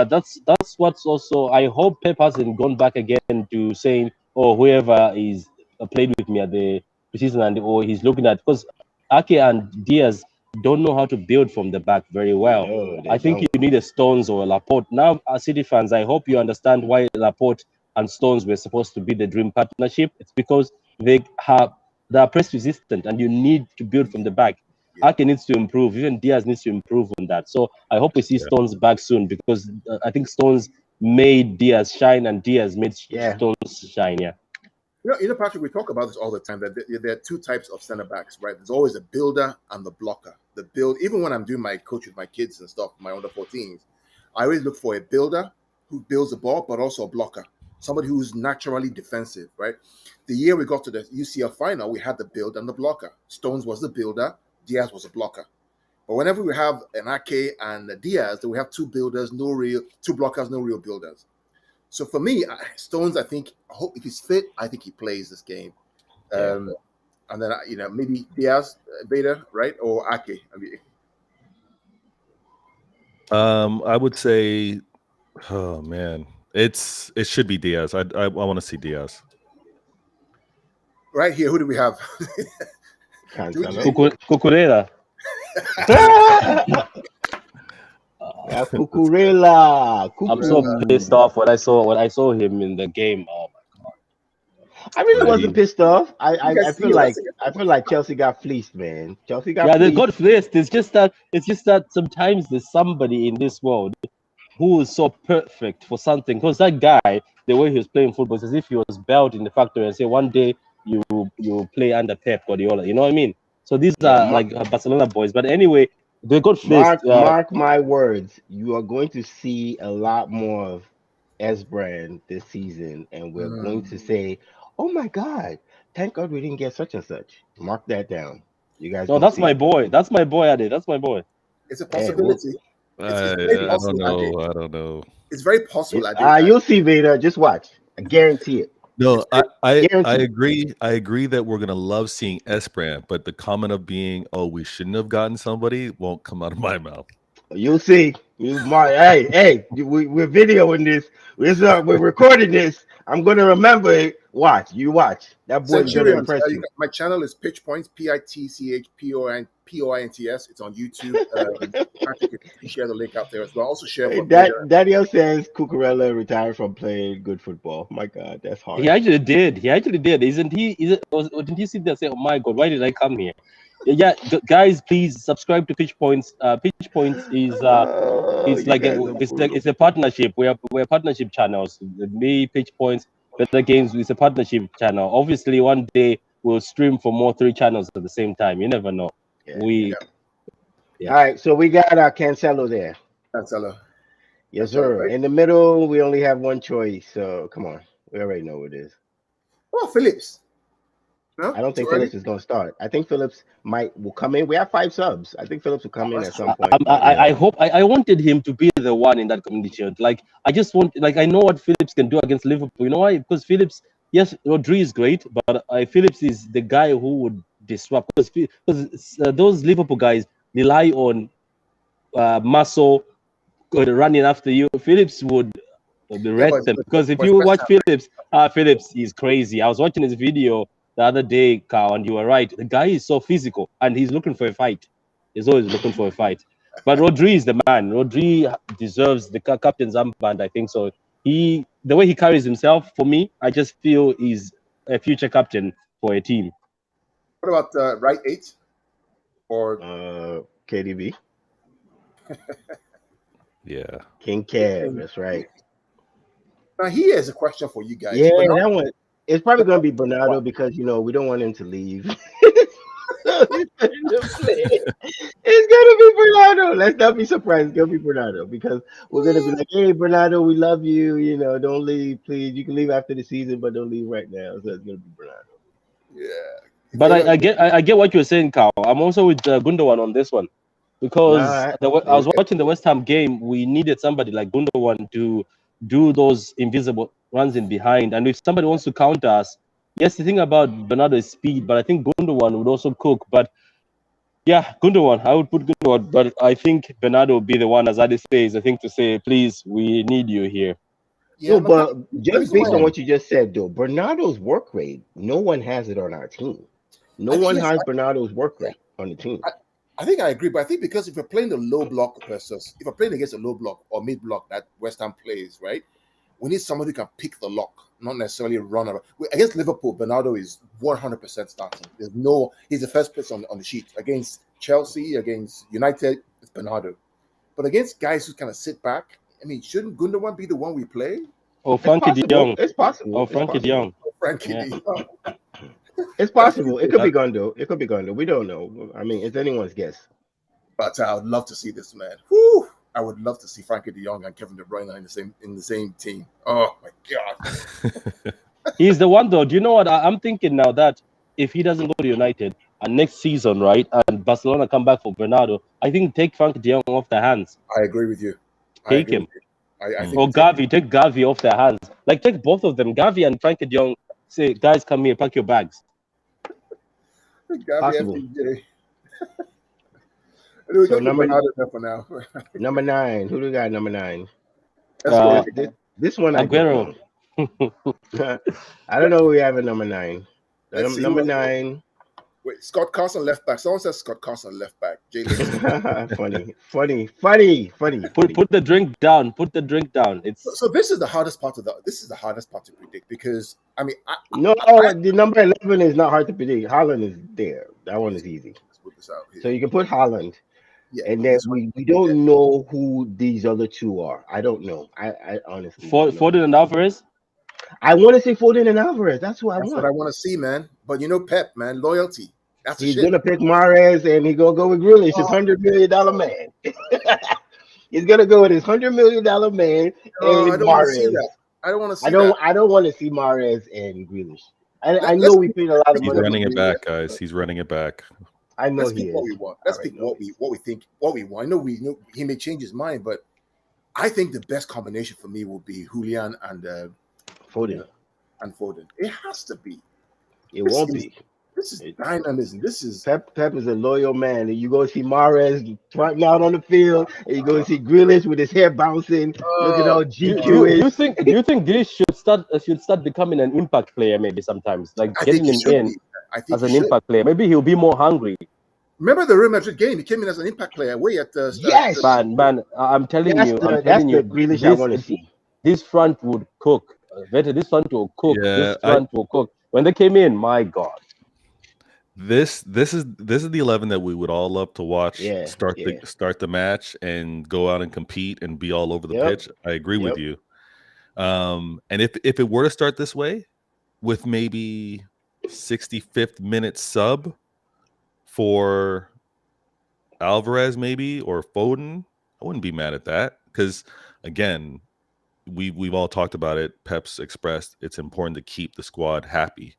That's what's also. I hope Pep hasn't gone back again to saying, whoever is played with me at the preseason or he's looking at, because Ake and Diaz don't know how to build from the back very well. No, I think you need a Stones or a Laporte. Now, as City fans, I hope you understand why Laporte and Stones were supposed to be the dream partnership. It's because they are press resistant, and you need to build from the back. Ake needs to improve. Even Diaz needs to improve on that. So I hope we see Stones back soon, because I think Stones made Diaz shine, and Diaz made Stones shine. Yeah. You know, Patrick, we talk about this all the time, that there are two types of center backs, right? There's always a builder and the blocker. The build, even when I'm doing my coach with my kids and stuff, my under 14s, I always look for a builder who builds the ball, but also a blocker, somebody who's naturally defensive, right? The year we got to the UCL final, we had the build and the blocker. Stones was the builder, Diaz was a blocker. But whenever we have an Ake and a Diaz, then we have two builders, two blockers, no real builders. So for me, Stones, I think, if he's fit, I think he plays this game. And then, maybe Diaz, Beta, right? Or Ake. I would say, oh man, it should be Diaz. I want to see Diaz. Right here, who do we have? Cucurella. Cucurella. I'm so pissed off when I saw him in the game. Oh my god! I really wasn't pissed off. I feel like Chelsea got fleeced, man. Chelsea got fleeced. They got fleeced. It's just that sometimes there's somebody in this world who is so perfect for something. Because that guy, the way he was playing football, is as if he was built in the factory and say one day you play under Pep Guardiola. You know what I mean? So these Yeah, are like Barcelona boys. But anyway, they got faced. mark my words. You are going to see a lot more of S brand this season, and we're going to say, "Oh my God, thank God we didn't get such and such." Mark that down. You guys No, gonna that's see my it. boy. That's my boy, Ade. That's my boy. It's a Yeah, we'll, possibility. It's very I don't possible. Ade. know. I don't know. It's very possible. Ade. you'll see, Vader. Just watch. I guarantee it. No, I Guaranteed. agree. I agree that we're gonna love seeing Esperant, but the comment of being, "Oh, we shouldn't have gotten somebody," won't come out of my mouth. You'll see. We're videoing this. We're recording this. I'm gonna remember it. Watch. You watch. That boy is gonna Centurions. impress you. My channel is Pitch Points, PITCHPOINTS. It's on YouTube. Patrick, you can share the link out there as well. Also share Hey, for Vader. Daniel says Cucurella retired from playing good football. My God, that's hard. He actually did. He actually did. Isn't he? Didn't he sit there and say, "Oh my God, why did I come here?" Yeah, guys, please subscribe to Pitch Points. Pitch Points is it's You like guys are brutal. it's a partnership. We're partnership channels. Me, Pitch Points, Better Games. It's a partnership channel. Obviously, one day we'll stream for more 3 channels at the same time. You never know. Yeah. Yeah. All right, so we got Cancelo there. Cancelo. Yes, Cancelo, sir. right? In the middle, we only have one choice. So come on, we already know what it is. Oh, Phillips. No, I don't think too early? Phillips is going to start. I think Phillips will come in. We have 5 subs. I think Phillips will come in at some point. I hope I wanted him to be the one in that Community Shield. Like I just want, like I know what Phillips can do against Liverpool. You know why? Because Phillips, yes, Rodri is great, but Phillips is the guy who would disrupt. Because those Liverpool guys rely on muscle running after you. Phillips would wreck them. Because if you watch Phillips, Phillips is crazy. I was watching his video the other day, Carl, and you were right. The guy is so physical, and he's looking for a fight. He's always looking for a fight. But Rodri is the man. Rodri deserves the captain's armband, I think so. The way he carries himself, for me, I just feel he's a future captain for a team. What about right 8 or KDB? Yeah, King Kev. That's right. Now he has a question for you guys. Yeah, Bernardo, that one. It's probably going to be Bernardo because we don't want him to leave. It's gonna be Bernardo. Let's not be surprised. It's gonna be Bernardo because we're gonna be like, "Hey, Bernardo, we love you. Don't leave, please. You can leave after the season, but don't leave right now." So it's gonna be Bernardo. Yeah. But I get what you're saying, Carl. I'm also with Gundogan on this one because I was watching the West Ham game. We needed somebody like Gundogan to do those invisible runs in behind, and if somebody wants to counter us. Yes, the thing about Bernardo is speed, but I think Gundogan would also cook. But yeah, Gundogan, I would put Gundogan, but I think Bernardo would be the one, as Adi says, I think to say, please, we need you here. Yeah, no, but just based on what you just said, though, Bernardo's work rate, no one has it on our team. No one has Bernardo's work rate on the team. I think I agree, but I think because if you're playing the low block versus if you're playing against a low block or mid block that West Ham plays, right? We need somebody who can pick the lock, not necessarily run around. Against Liverpool, Bernardo is 100% starting. He's the first place on the sheet. Against Chelsea, against United, it's Bernardo. But against guys who kind of sit back, I mean, shouldn't Gundogan be the one we play? Oh, Frankie de Jong. It's possible. Oh, Frankie de Jong. Frankie de Jong. It's possible. It could be Gundo. It could be Gundo. We don't know. I mean, it's anyone's guess. But I would love to see this man. Whew! I would love to see Frankie de Jong and Kevin De Bruyne in the same team. Oh my God! He's the one though. Do you know what I'm thinking now? That if he doesn't go to United and next season, right, and Barcelona come back for Bernardo, I think take Frankie de Jong off their hands. I agree with you. Take him. I think or Gavi, take Gavi off their hands. Like take both of them, Gavi and Frankie de Jong. Say, guys, come here, pack your bags. Possible. So number 9. Who do we got? Number 9. This one Aguero. I don't know who we have at number 9. Number 9. Wait, Scott Carson left back. Someone says Scott Carson left back. Funny. Put the drink down. Put the drink down. So this is the hardest part to predict because I mean the number 11 is not hard to predict. Haaland is there. That one is easy. Let's put this out here. So you can put Haaland. Yeah, and then we don't know who these other two are. I don't know. I honestly Foden and Alvarez. I want to say Foden and Alvarez. That's what I want. That's what I want to see, man. But Pep, man, loyalty. That's the He's shit. gonna pick Mahrez and he's gonna go with Grealish, his $100 million man. He's gonna go with his $100 million man No, and I don't want to see Mahrez. that. I don't want to I see that. don't want to see Mahrez and Grealish. I know Let's we paid a lot of He's money. running for it Grealish. back, guys. He's running it back. I know Let's he pick is. what we want. I Let's pick already know what we think, what we want. I know he may change his mind, but I think the best combination for me will be Julian and Foden. Foden. It has to be. It This won't is- be. This is dynamism. This is Pep is a loyal man. And you go see Mahrez trotting out on the field, and you go see Grealish with his hair bouncing, looking all GQ Do is. you think Grealish should start becoming an impact player maybe sometimes, like I getting think he him should in be. I think as he an should. impact player? Maybe he'll be more hungry. Remember the Real Madrid game? He came in as an impact player away at the Yes, Man, I'm telling that's you, the Grealish I want to see. this front would cook. This front will cook. Yeah, This front will cook. When they came in, my God. This is the 11 that we would all love to watch start the match and go out and compete and be all over the pitch. I agree with you. And if it were to start this way, with maybe 65th minute sub for Alvarez maybe or Foden, I wouldn't be mad at that, because again, we've all talked about it. Pep's expressed it's important to keep the squad happy.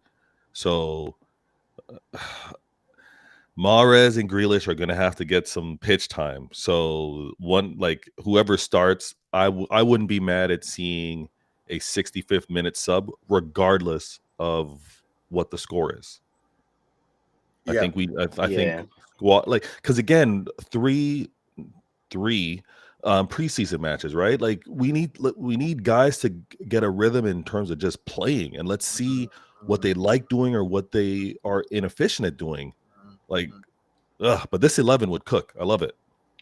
So Mahrez and Grealish are going to have to get some pitch time. So whoever starts, I wouldn't be mad at seeing a 65th minute sub, regardless of what the score is. I think because again, three preseason matches, right? Like we need guys to get a rhythm in terms of just playing, and let's see what they like doing or what they are inefficient at doing. But this 11 would cook. I love it.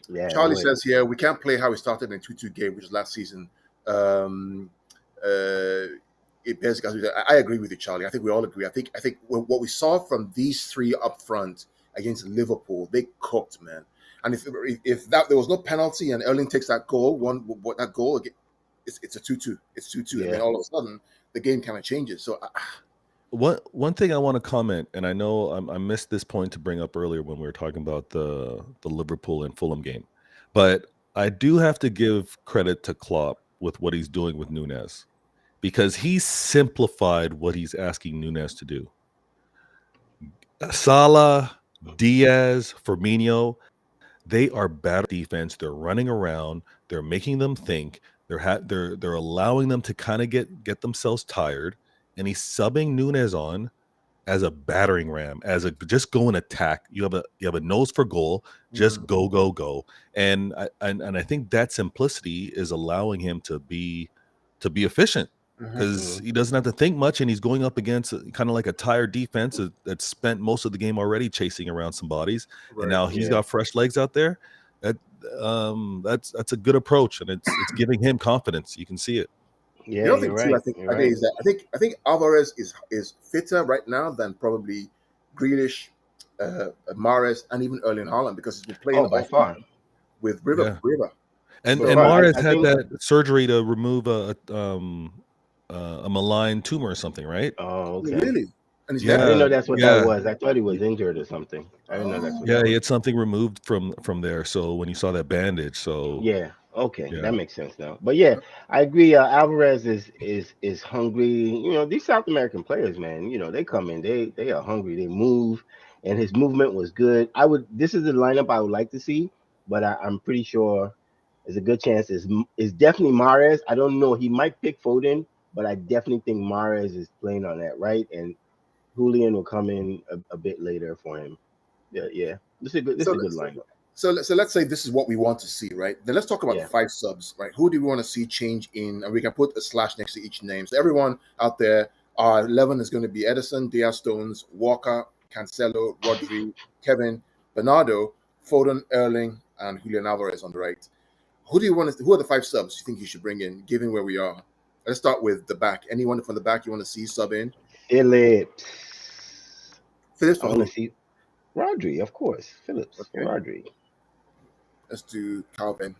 Yeah, Charlie says here we can't play how we started in 2-2 game, which is last season. I agree with you, Charlie. I think we all agree. I think what we saw from these three up front against Liverpool, they cooked, man. And if there was no penalty and Erling takes that goal, it's a 2-2. It's 2-2, and then all of a sudden the game kind of changes. So. One thing I want to comment, and I know I missed this point to bring up earlier when we were talking about the Liverpool and Fulham game, but I do have to give credit to Klopp with what he's doing with Núñez, because he's simplified what he's asking Núñez to do. Salah, Diaz, Firmino, they are bad at defense. They're running around. They're making them think. They're allowing them to kind of get themselves tired. And he's subbing Núñez on as a battering ram, just go and attack. You have a nose for goal, just go. And I think that simplicity is allowing him to be efficient, because he doesn't have to think much, and he's going up against kind of like a tired defense that spent most of the game already chasing around some bodies, and now he's got fresh legs out there. That's a good approach, and it's giving him confidence. You can see it. Yeah, the other thing right. too, I think Alvarez is fitter right now than probably Grealish, Mahrez, and even Erling Haaland, because he's been playing by far with River. And Mahrez had that surgery to remove a malign tumor or something, right? Oh, okay. Really? And I didn't know that's what that was. I thought he was injured or something. I didn't know that's what that was. He had something removed from there. So when you saw that bandage, that makes sense now. But yeah, I agree. Alvarez is hungry. You know, these South American players, man. You know, they come in, they are hungry. They move, and his movement was good. This is the lineup I would like to see, but I'm pretty sure there's a good chance is definitely Mahrez. I don't know. He might pick Foden, but I definitely think Mahrez is playing on that right, and Julian will come in a bit later for him. Yeah. This is a good lineup. So let's say this is what we want to see, right? Then let's talk about the 5 subs, right? Who do we want to see change in? And we can put a slash next to each name. So everyone out there, our 11 is going to be Edison, Diaz Stones, Walker, Cancelo, Rodri, Kevin, Bernardo, Foden, Erling, and Julian Alvarez on the right. Who are the 5 subs you think you should bring in, given where we are? Let's start with the back. Anyone from the back you want to see sub in? Phillips. I want to see Rodri, of course. Phillips. Okay. Rodri. Let's do Calvin.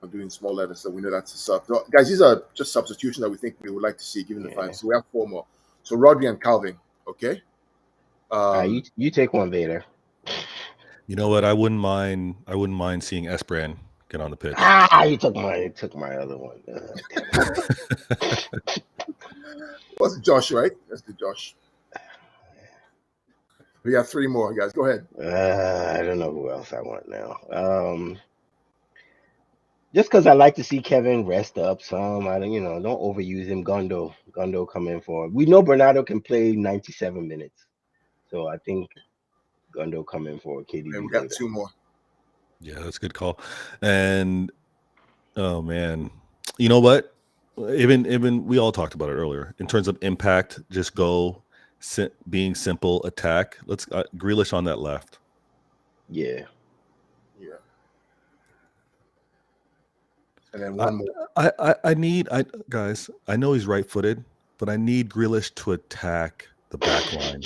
I'm doing small letters, so we know that's a sub. So, guys, these are just substitutions that we think we would like to see, given the 5. So we have 4 more. So Rodri and Calvin, okay? You take one, Vader. You know what? I wouldn't mind seeing Esperan get on the pitch. You took my other one. What's Josh, right? That's the Josh. We got 3 more, guys. Go ahead. I don't know who else I want now. Just because I like to see Kevin rest up some. I don't, don't overuse him. Gondo come in for him. We know Bernardo can play 97 minutes, so I think Gondo come in for KDB. And we got 2 more. Yeah, that's a good call. And oh man, you know what? Even we all talked about it earlier. In terms of impact, just go being simple attack. Let's Grealish on that left. Yeah. And then one more. I guys, I know he's right-footed, but I need Grealish to attack the back line.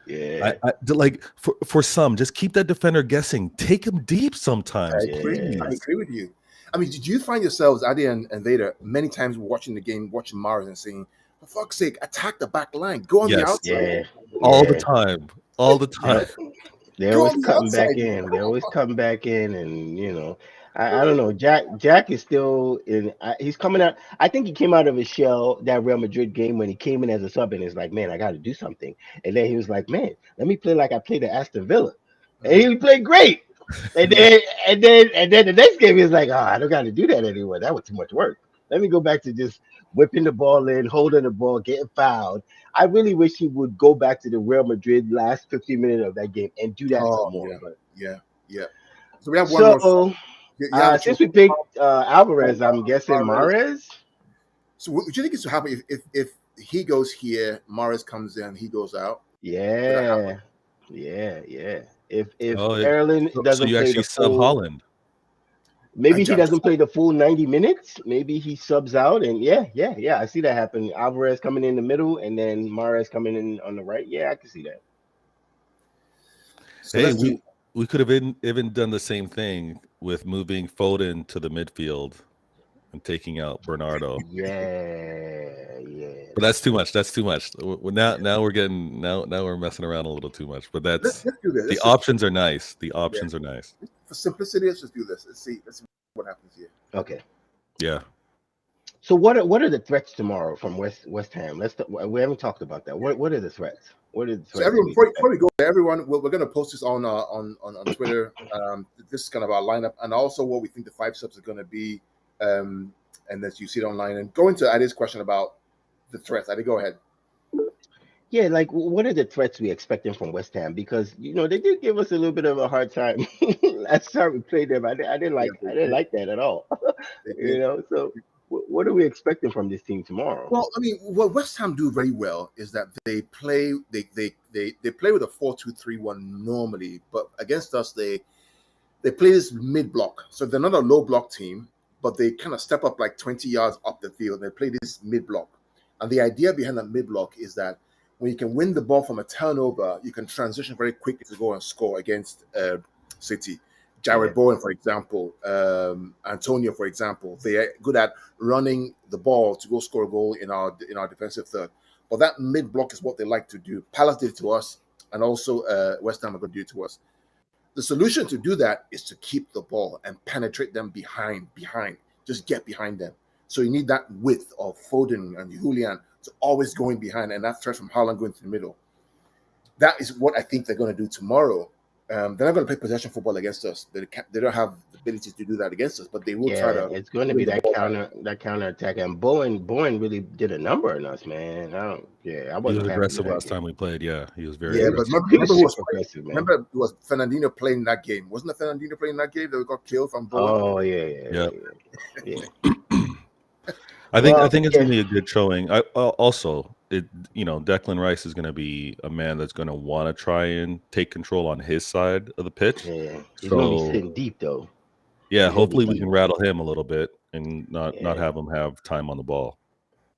Yeah. Like for some, just keep that defender guessing. Take him deep sometimes. I agree with you. I mean, did you find yourselves, Adi and Vader, many times watching the game, watching Mars and saying, for fuck's sake, attack the back line. Go on the outside. All the time. All the time. They're always cutting back in. They're always cutting back in, and I don't know. Jack is still in. He's coming out. I think he came out of his shell that Real Madrid game when he came in as a sub, and it's like, man, I got to do something. And then he was like, man, let me play like I played at Aston Villa, and he played great. And then the next game he was like, I don't got to do that anymore. That was too much work. Let me go back to just whipping the ball in, holding the ball, getting fouled. I really wish he would go back to the Real Madrid last 15 minutes of that game and do that some more. Yeah. So we have one more. Since we picked Alvarez, I'm guessing Mahrez. So what do you think is to happen if he goes here, Mahrez comes in, he goes out? Yeah. If Erling doesn't you play actually the sub full, Holland. Maybe he doesn't play the full 90 minutes. Maybe he subs out, and yeah. I see that happen. Alvarez coming in the middle, and then Mahrez coming in on the right. Yeah, I can see that. So hey, we could have even done the same thing with moving Foden to the midfield and taking out Bernardo. Yeah. But that's too much. Now we're messing around a little too much. But let's do this. The options are nice. Are nice. For simplicity, let's just do this. Let's see what happens here. Okay. Yeah. So what are the threats tomorrow from West Ham? We haven't talked about that. What are the threats? What are the threats? So everyone, before we go, everyone, we're going to post this on Twitter. This is kind of our lineup, and also what we think the 5 subs are going to be, and as you see it online. And go into Adi's question about the threats. Adi, go ahead. Yeah, like what are the threats we expecting from West Ham? Because they did give us a little bit of a hard time last time we played them. I didn't like that at all. So what are we expecting from this team tomorrow? Well, I mean, what West Ham do very well is that they play with a 4-2-3-1 normally, but against us they play this mid block. So they're not a low block team, but they kind of step up like 20 yards up the field. They play this mid block, and the idea behind that mid block is that when you can win the ball from a turnover, you can transition very quickly to go and score against City. Jared Bowen, for example, Antonio, for example, they are good at running the ball to go score a goal in our defensive third. But that mid block is what they like to do. Palace did it to us, and also West Ham are going to do it to us. The solution to do that is to keep the ball and penetrate them behind. Just get behind them. So you need that width of Foden and Julian to always going behind, and that threat from Haaland going to the middle. That is what I think they're going to do tomorrow. They're not going to play possession football against us. They don't have the ability to do that against us, but they will try to. It's going to be that counter attack, and Bowen really did a number on us, man. I wasn't. He was aggressive last time we played. Yeah, he was very. But remember, it was Fernandinho playing that game. Wasn't it Fernandinho playing that game that we got killed from Bowen? Oh yeah. I think it's going to be a good showing. Declan Rice is going to be a man that's going to want to try and take control on his side of the pitch. Yeah, he's going to be sitting deep though. Yeah, hopefully we can rattle him a little bit and not have him have time on the ball.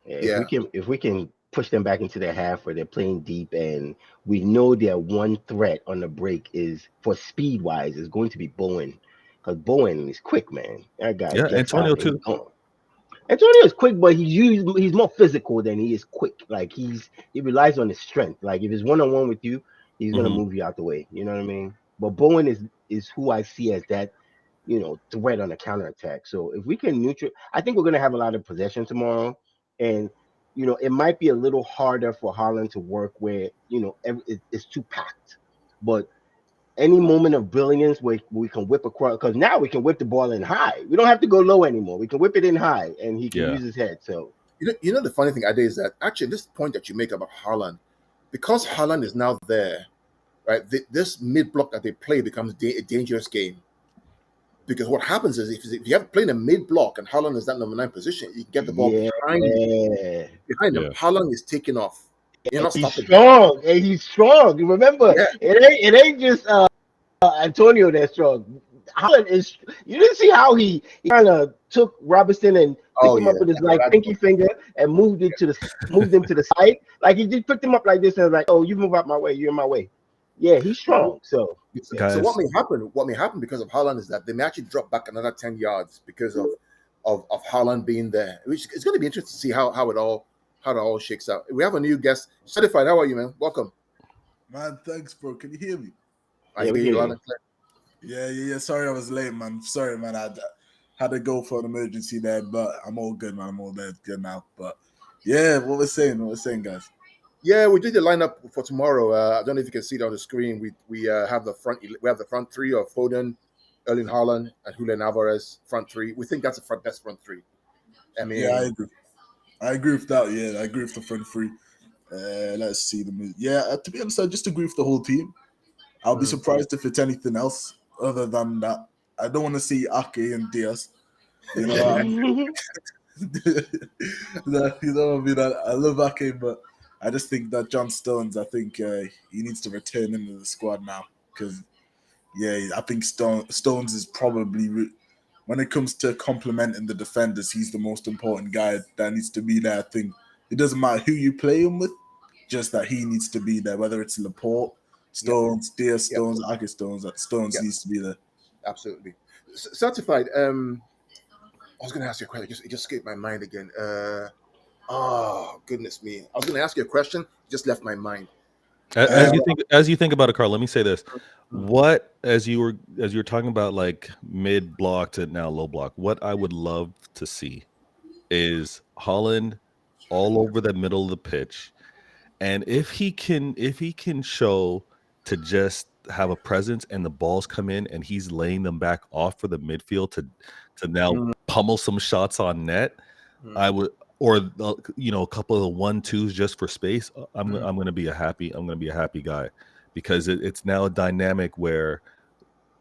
If we can push them back into their half where they're playing deep, and we know their one threat on the break is for speed wise is going to be Bowen, because Bowen is quick, man. That guy. Yeah, Antonio too. Antonio is quick, but he's more physical than he is quick. Like he relies on his strength. Like if it's 1-on-1 with you, he's gonna move you out the way. You know what I mean? But Bowen is who I see as that, threat on the counterattack. So if we can I think we're gonna have a lot of possession tomorrow, and it might be a little harder for Haaland to work where it's too packed, but any moment of brilliance where we can whip across, because now we can whip the ball in high. We don't have to go low anymore. We can whip it in high, and he can use his head. So the funny thing, Ade, is that actually this point that you make about Haaland, because Haaland is now there, right? This mid block that they play becomes a dangerous game. Because what happens is if you have playing a mid block and Haaland is that number 9 position, you can get the ball behind him. Haaland is taking off. You're not he's stopping. Strong, and he's strong. You remember, it ain't just Antonio that's strong. Haaland is. You didn't see how he kind of took Robertson and picked him up with his pinky finger and moved him to the side. Like he just picked him up like this and was like, "Oh, you move out my way. You're in my way." Yeah, he's strong. So what may happen because of Haaland is that they may actually drop back another 10 yards because of Haaland being there. Which it's going to be interesting to see how it all shakes out. We have a new guest. Certified, how are you, man? Welcome. Man, thanks, bro. Can you hear me? I hear you loud and clear. Yeah. Sorry I was late, man. Sorry, man. I had to go for an emergency there, but I'm all good, man. I'm all good now. But yeah, what we're saying, guys. Yeah, we did the lineup for tomorrow. I don't know if you can see it on the screen. We have the front three of Foden, Erling Haaland, and Julian Alvarez. Front three. We think that's the best front three. I mean, yeah, I agree with that. Yeah, I agree with the front three. Let's see the. Yeah, to be honest, I just agree with the whole team. I'll be surprised if it's anything else other than that. I don't want to see Ake and Diaz. You know, I love Ake, but I just think that John Stones, I think he needs to return into the squad now because, I think Stones is probably, when it comes to complementing the defenders, he's the most important guy that needs to be there. I think it doesn't matter who you play him with, just that he needs to be there, whether it's Laporte, Stones, Diaz Stones, Ake Stones, Stones needs to be there. Absolutely. Certified. I was going to ask you a question. It just escaped my mind again. Oh, goodness me. I was going to ask you a question. It just left my mind. As you think about it, Carl, let me say this. What, as you were talking about like mid block to now low block, what I would love to see is Haaland all over the middle of the pitch. And if he can show to just have a presence and the balls come in and he's laying them back off for the midfield to now pummel some shots on net, I would, or a couple of 1-2s just for space. I'm going to be a happy guy because it's now a dynamic where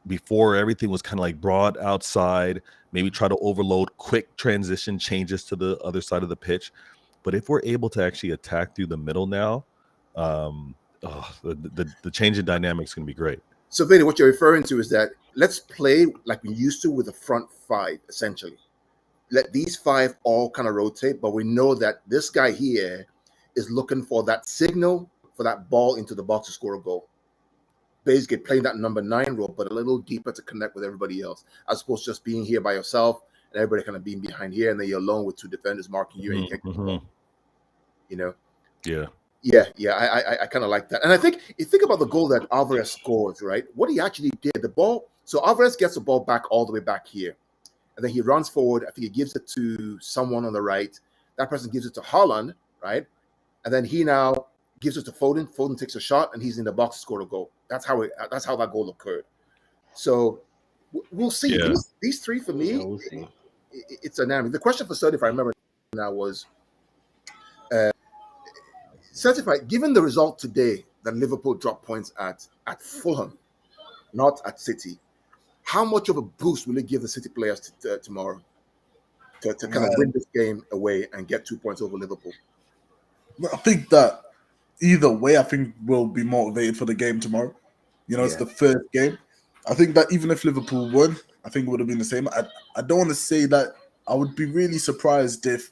before everything was kind of like broad outside, maybe try to overload quick transition changes to the other side of the pitch. But if we're able to actually attack through the middle now, the change in dynamics is going to be great. So, Vader, what you're referring to is that let's play like we used to with the front 5, essentially. Let these 5 all kind of rotate, but we know that this guy here is looking for that signal for that ball into the box to score a goal. Basically playing that number 9 role, but a little deeper to connect with everybody else, as opposed to just being here by yourself and everybody kind of being behind here, and then you're alone with 2 defenders marking you, and you can't get the ball. I kind of like that. And I think you think about the goal that Alvarez scores, right? What he actually did, the ball. So Alvarez gets the ball back all the way back here, and then he runs forward. I think he gives it to someone on the right. That person gives it to Haaland, right? And then he now gives it to Foden. Foden takes a shot, and he's in the box to score a goal. That's how that goal occurred. So we'll see. Yeah. These 3 for me, we'll see. It's dynamic. The question for Sud, if I remember now, was Certified. Given the result today that Liverpool dropped points at Fulham, not at City, how much of a boost will it give the City players tomorrow to kind of win this game away and get 2 points over Liverpool? I think that either way, I think we'll be motivated for the game tomorrow. It's the first game. I think that even if Liverpool won, I think it would have been the same. I don't want to say that. I would be really surprised if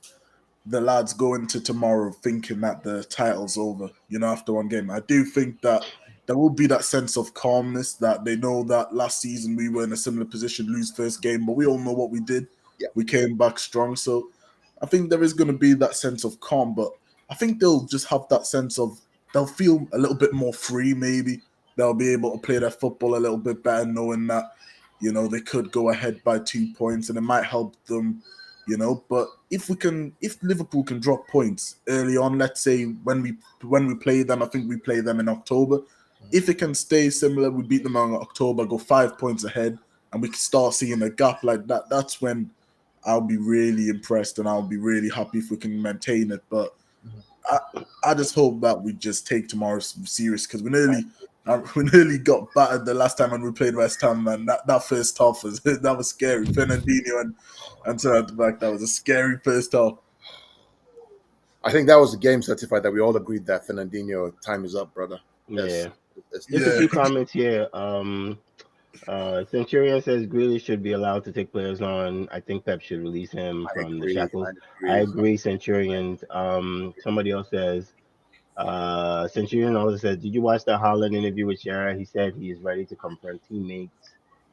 the lads go into tomorrow thinking that the title's over, after one game. I do think that there will be that sense of calmness, that they know that last season we were in a similar position, lose first game, but we all know what we did. Yeah. We came back strong. So I think there is going to be that sense of calm, but I think they'll just have that sense of they'll feel a little bit more free. Maybe they'll be able to play their football a little bit better, knowing that they could go ahead by 2 points, and it might help them. But if Liverpool can drop points early on, let's say when we play them, I think we play them in October. If it can stay similar, we beat them in October, go 5 points ahead, and we can start seeing a gap like that. That's when I'll be really impressed, and I'll be really happy if we can maintain it. But I just hope that we just take tomorrow serious, because we nearly got battered the last time when we played West Ham, man. That first half was scary. Fernandinho and so at the back, that was a scary first half. I think that was the game certified that we all agreed that Fernandinho time is up, brother. Yeah. Just a few comments here. Centurion says Grealish should be allowed to take players on. I think Pep should release him from the shackles. I agree, Centurion. Somebody else says, Centurion also says, did you watch the Haaland interview with Shara? He said he is ready to confront teammates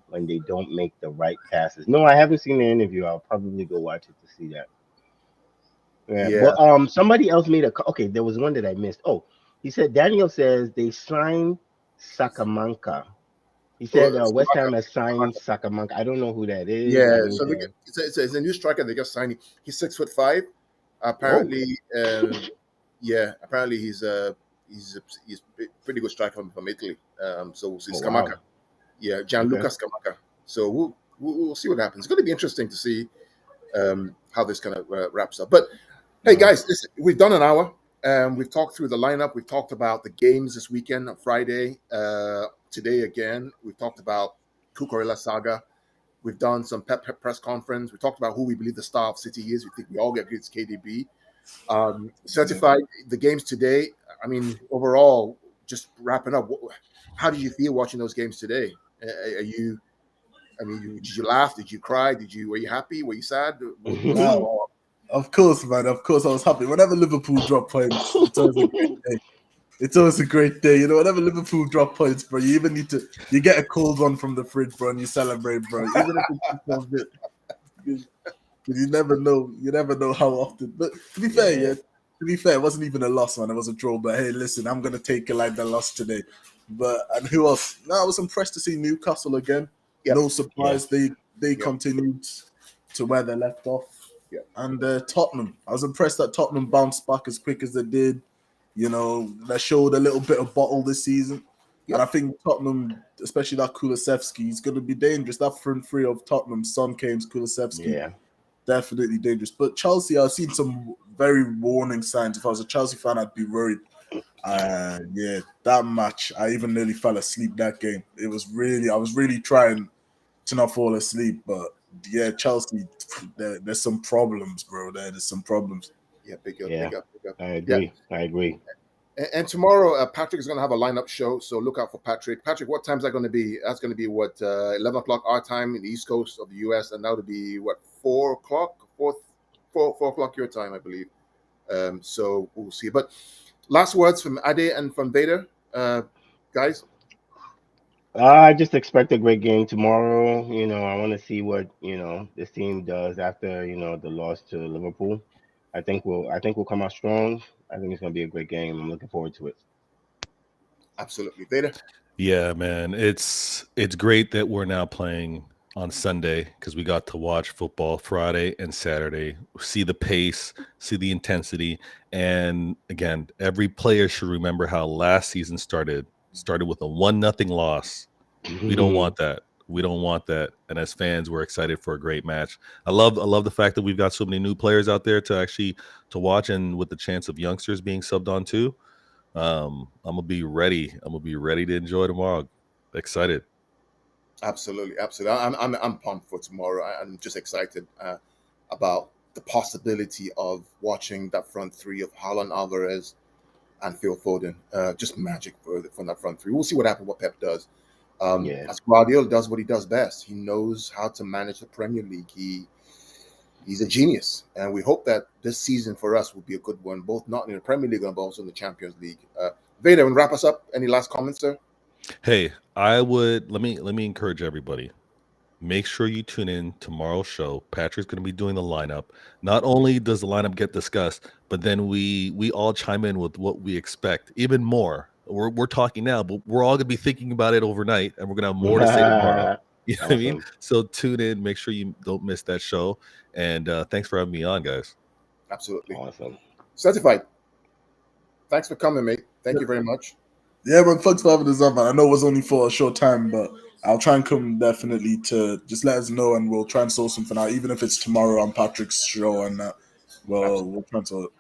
when they don't make the right passes. No, I haven't seen the interview. I'll probably go watch it to see that. Yeah. But somebody else made okay, there was one that I missed. Oh, he said Daniel says they signed Sakamanka. He said West Ham has signed Sakamanka. I don't know who that is. Yeah, so it's a new striker they just signed. He's 6'5". Apparently, apparently he's a pretty good striker from Italy. So we'll see Scamacca. Wow. Yeah, Gianluca Scamacca. So we'll see what happens. It's going to be interesting to see how this kind of wraps up. But hey, guys, we've done an hour. We've talked through the lineup. We've talked about the games this weekend, Friday. Today again, we've talked about Cucurella saga. We've done some Pep press conference. We talked about who we believe the star of City is. We think we all agree it's KDB. Certified the games today. I mean, overall, just wrapping up. How did you feel watching those games today? Did you laugh? Did you cry? Were you happy? Were you sad? No, of course, man. Of course, I was happy. Whenever Liverpool drop points, it's always a great day. It's always a great day. Whenever Liverpool drop points, bro, you even you get a cold one from the fridge, bro, and you celebrate, bro. Even if it's just a bit. You never know. You never know how often. But to be fair, it wasn't even a loss, man. It was a draw. But hey, listen, I'm gonna take it like the loss today. And who else? No, I was impressed to see Newcastle again. Yep. No surprise, they continued to where they left off. Yep. And Tottenham, I was impressed that Tottenham bounced back as quick as they did. They showed a little bit of bottle this season. Yep. And I think Tottenham, especially that Kulusevski, is going to be dangerous. That front three of Tottenham, Son, Kames, Kulusevski, definitely dangerous. But Chelsea, I've seen some very warning signs. If I was a Chelsea fan, I'd be worried. That match, I even nearly fell asleep that game. I was really trying to not fall asleep. But yeah, Chelsea, there's some problems, bro. There's some problems. Yeah, big up. I agree. And tomorrow, Patrick is going to have a lineup show, so look out for Patrick. Patrick, what time is that going to be? That's going to be 11 o'clock our time in the East Coast of the US, and that would be 4 o'clock, 4 o'clock your time, I believe. So we'll see. But last words from Ade and from Vader, guys. I just expect a great game tomorrow. I want to see what this team does after the loss to Liverpool. I think we'll come out strong. I think it's going to be a great game. I'm looking forward to it. Absolutely. Vader? Yeah, man. It's great that we're now playing on Sunday because we got to watch football Friday and Saturday, see the pace, see the intensity. And again, every player should remember how last season started with a 1-0 loss. We don't want that. We don't want that. And as fans, we're excited for a great match. I love the fact that we've got so many new players out there to watch, and with the chance of youngsters being subbed on too. I'm gonna be ready. I'm gonna be ready to enjoy tomorrow. Excited. Absolutely. I'm pumped for tomorrow. I'm just excited about the possibility of watching that front three of Haaland, Alvarez, and Phil Foden. Just magic from that front three. We'll see what happens. What Pep does. As Guardiola does what he does best. He knows how to manage the Premier League. He's a genius, and we hope that this season for us will be a good one, both not in the Premier League but also in the Champions League. Vader, and wrap us up. Any last comments, sir? Hey, I would let me encourage everybody. make sure you tune in tomorrow's show. Patrick's going to be doing the lineup. Not only does the lineup get discussed, but then we all chime in with what we expect, even more. We're talking now, but we're all going to be thinking about it overnight, and we're going to have more to say tomorrow. You know what I mean? So tune in. Make sure you don't miss that show. And thanks for having me on, guys. Absolutely. Awesome. Certified. Thanks for coming, mate. Thank you very much. Yeah, man, thanks for having us on, man. I know it was only for a short time, but I'll try and come definitely to just let us know, and we'll try and sort something out, even if it's tomorrow on Patrick's show, and we'll try and sort it.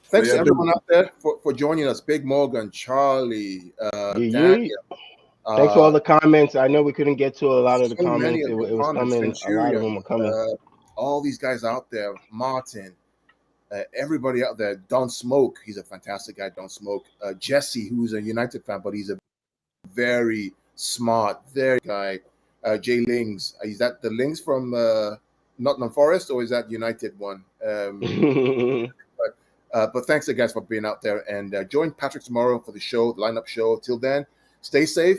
Thanks to everyone out there for joining us. Big Morgan, Charlie, Daniel. Thanks for all the comments. I know we couldn't get to a lot of the So many comments. of It the was comments, coming. A lot of them were coming. All these guys out there, Martin, everybody out there. Don't Smoke, he's a fantastic guy. Don't Smoke. Jesse, who's a United fan, but he's a very smart, very guy. Jay Lings, is that the Lings from Nottingham Forest, or is that United one? But thanks, guys, for being out there, and join Patrick tomorrow for the show, the lineup show. Till then, stay safe.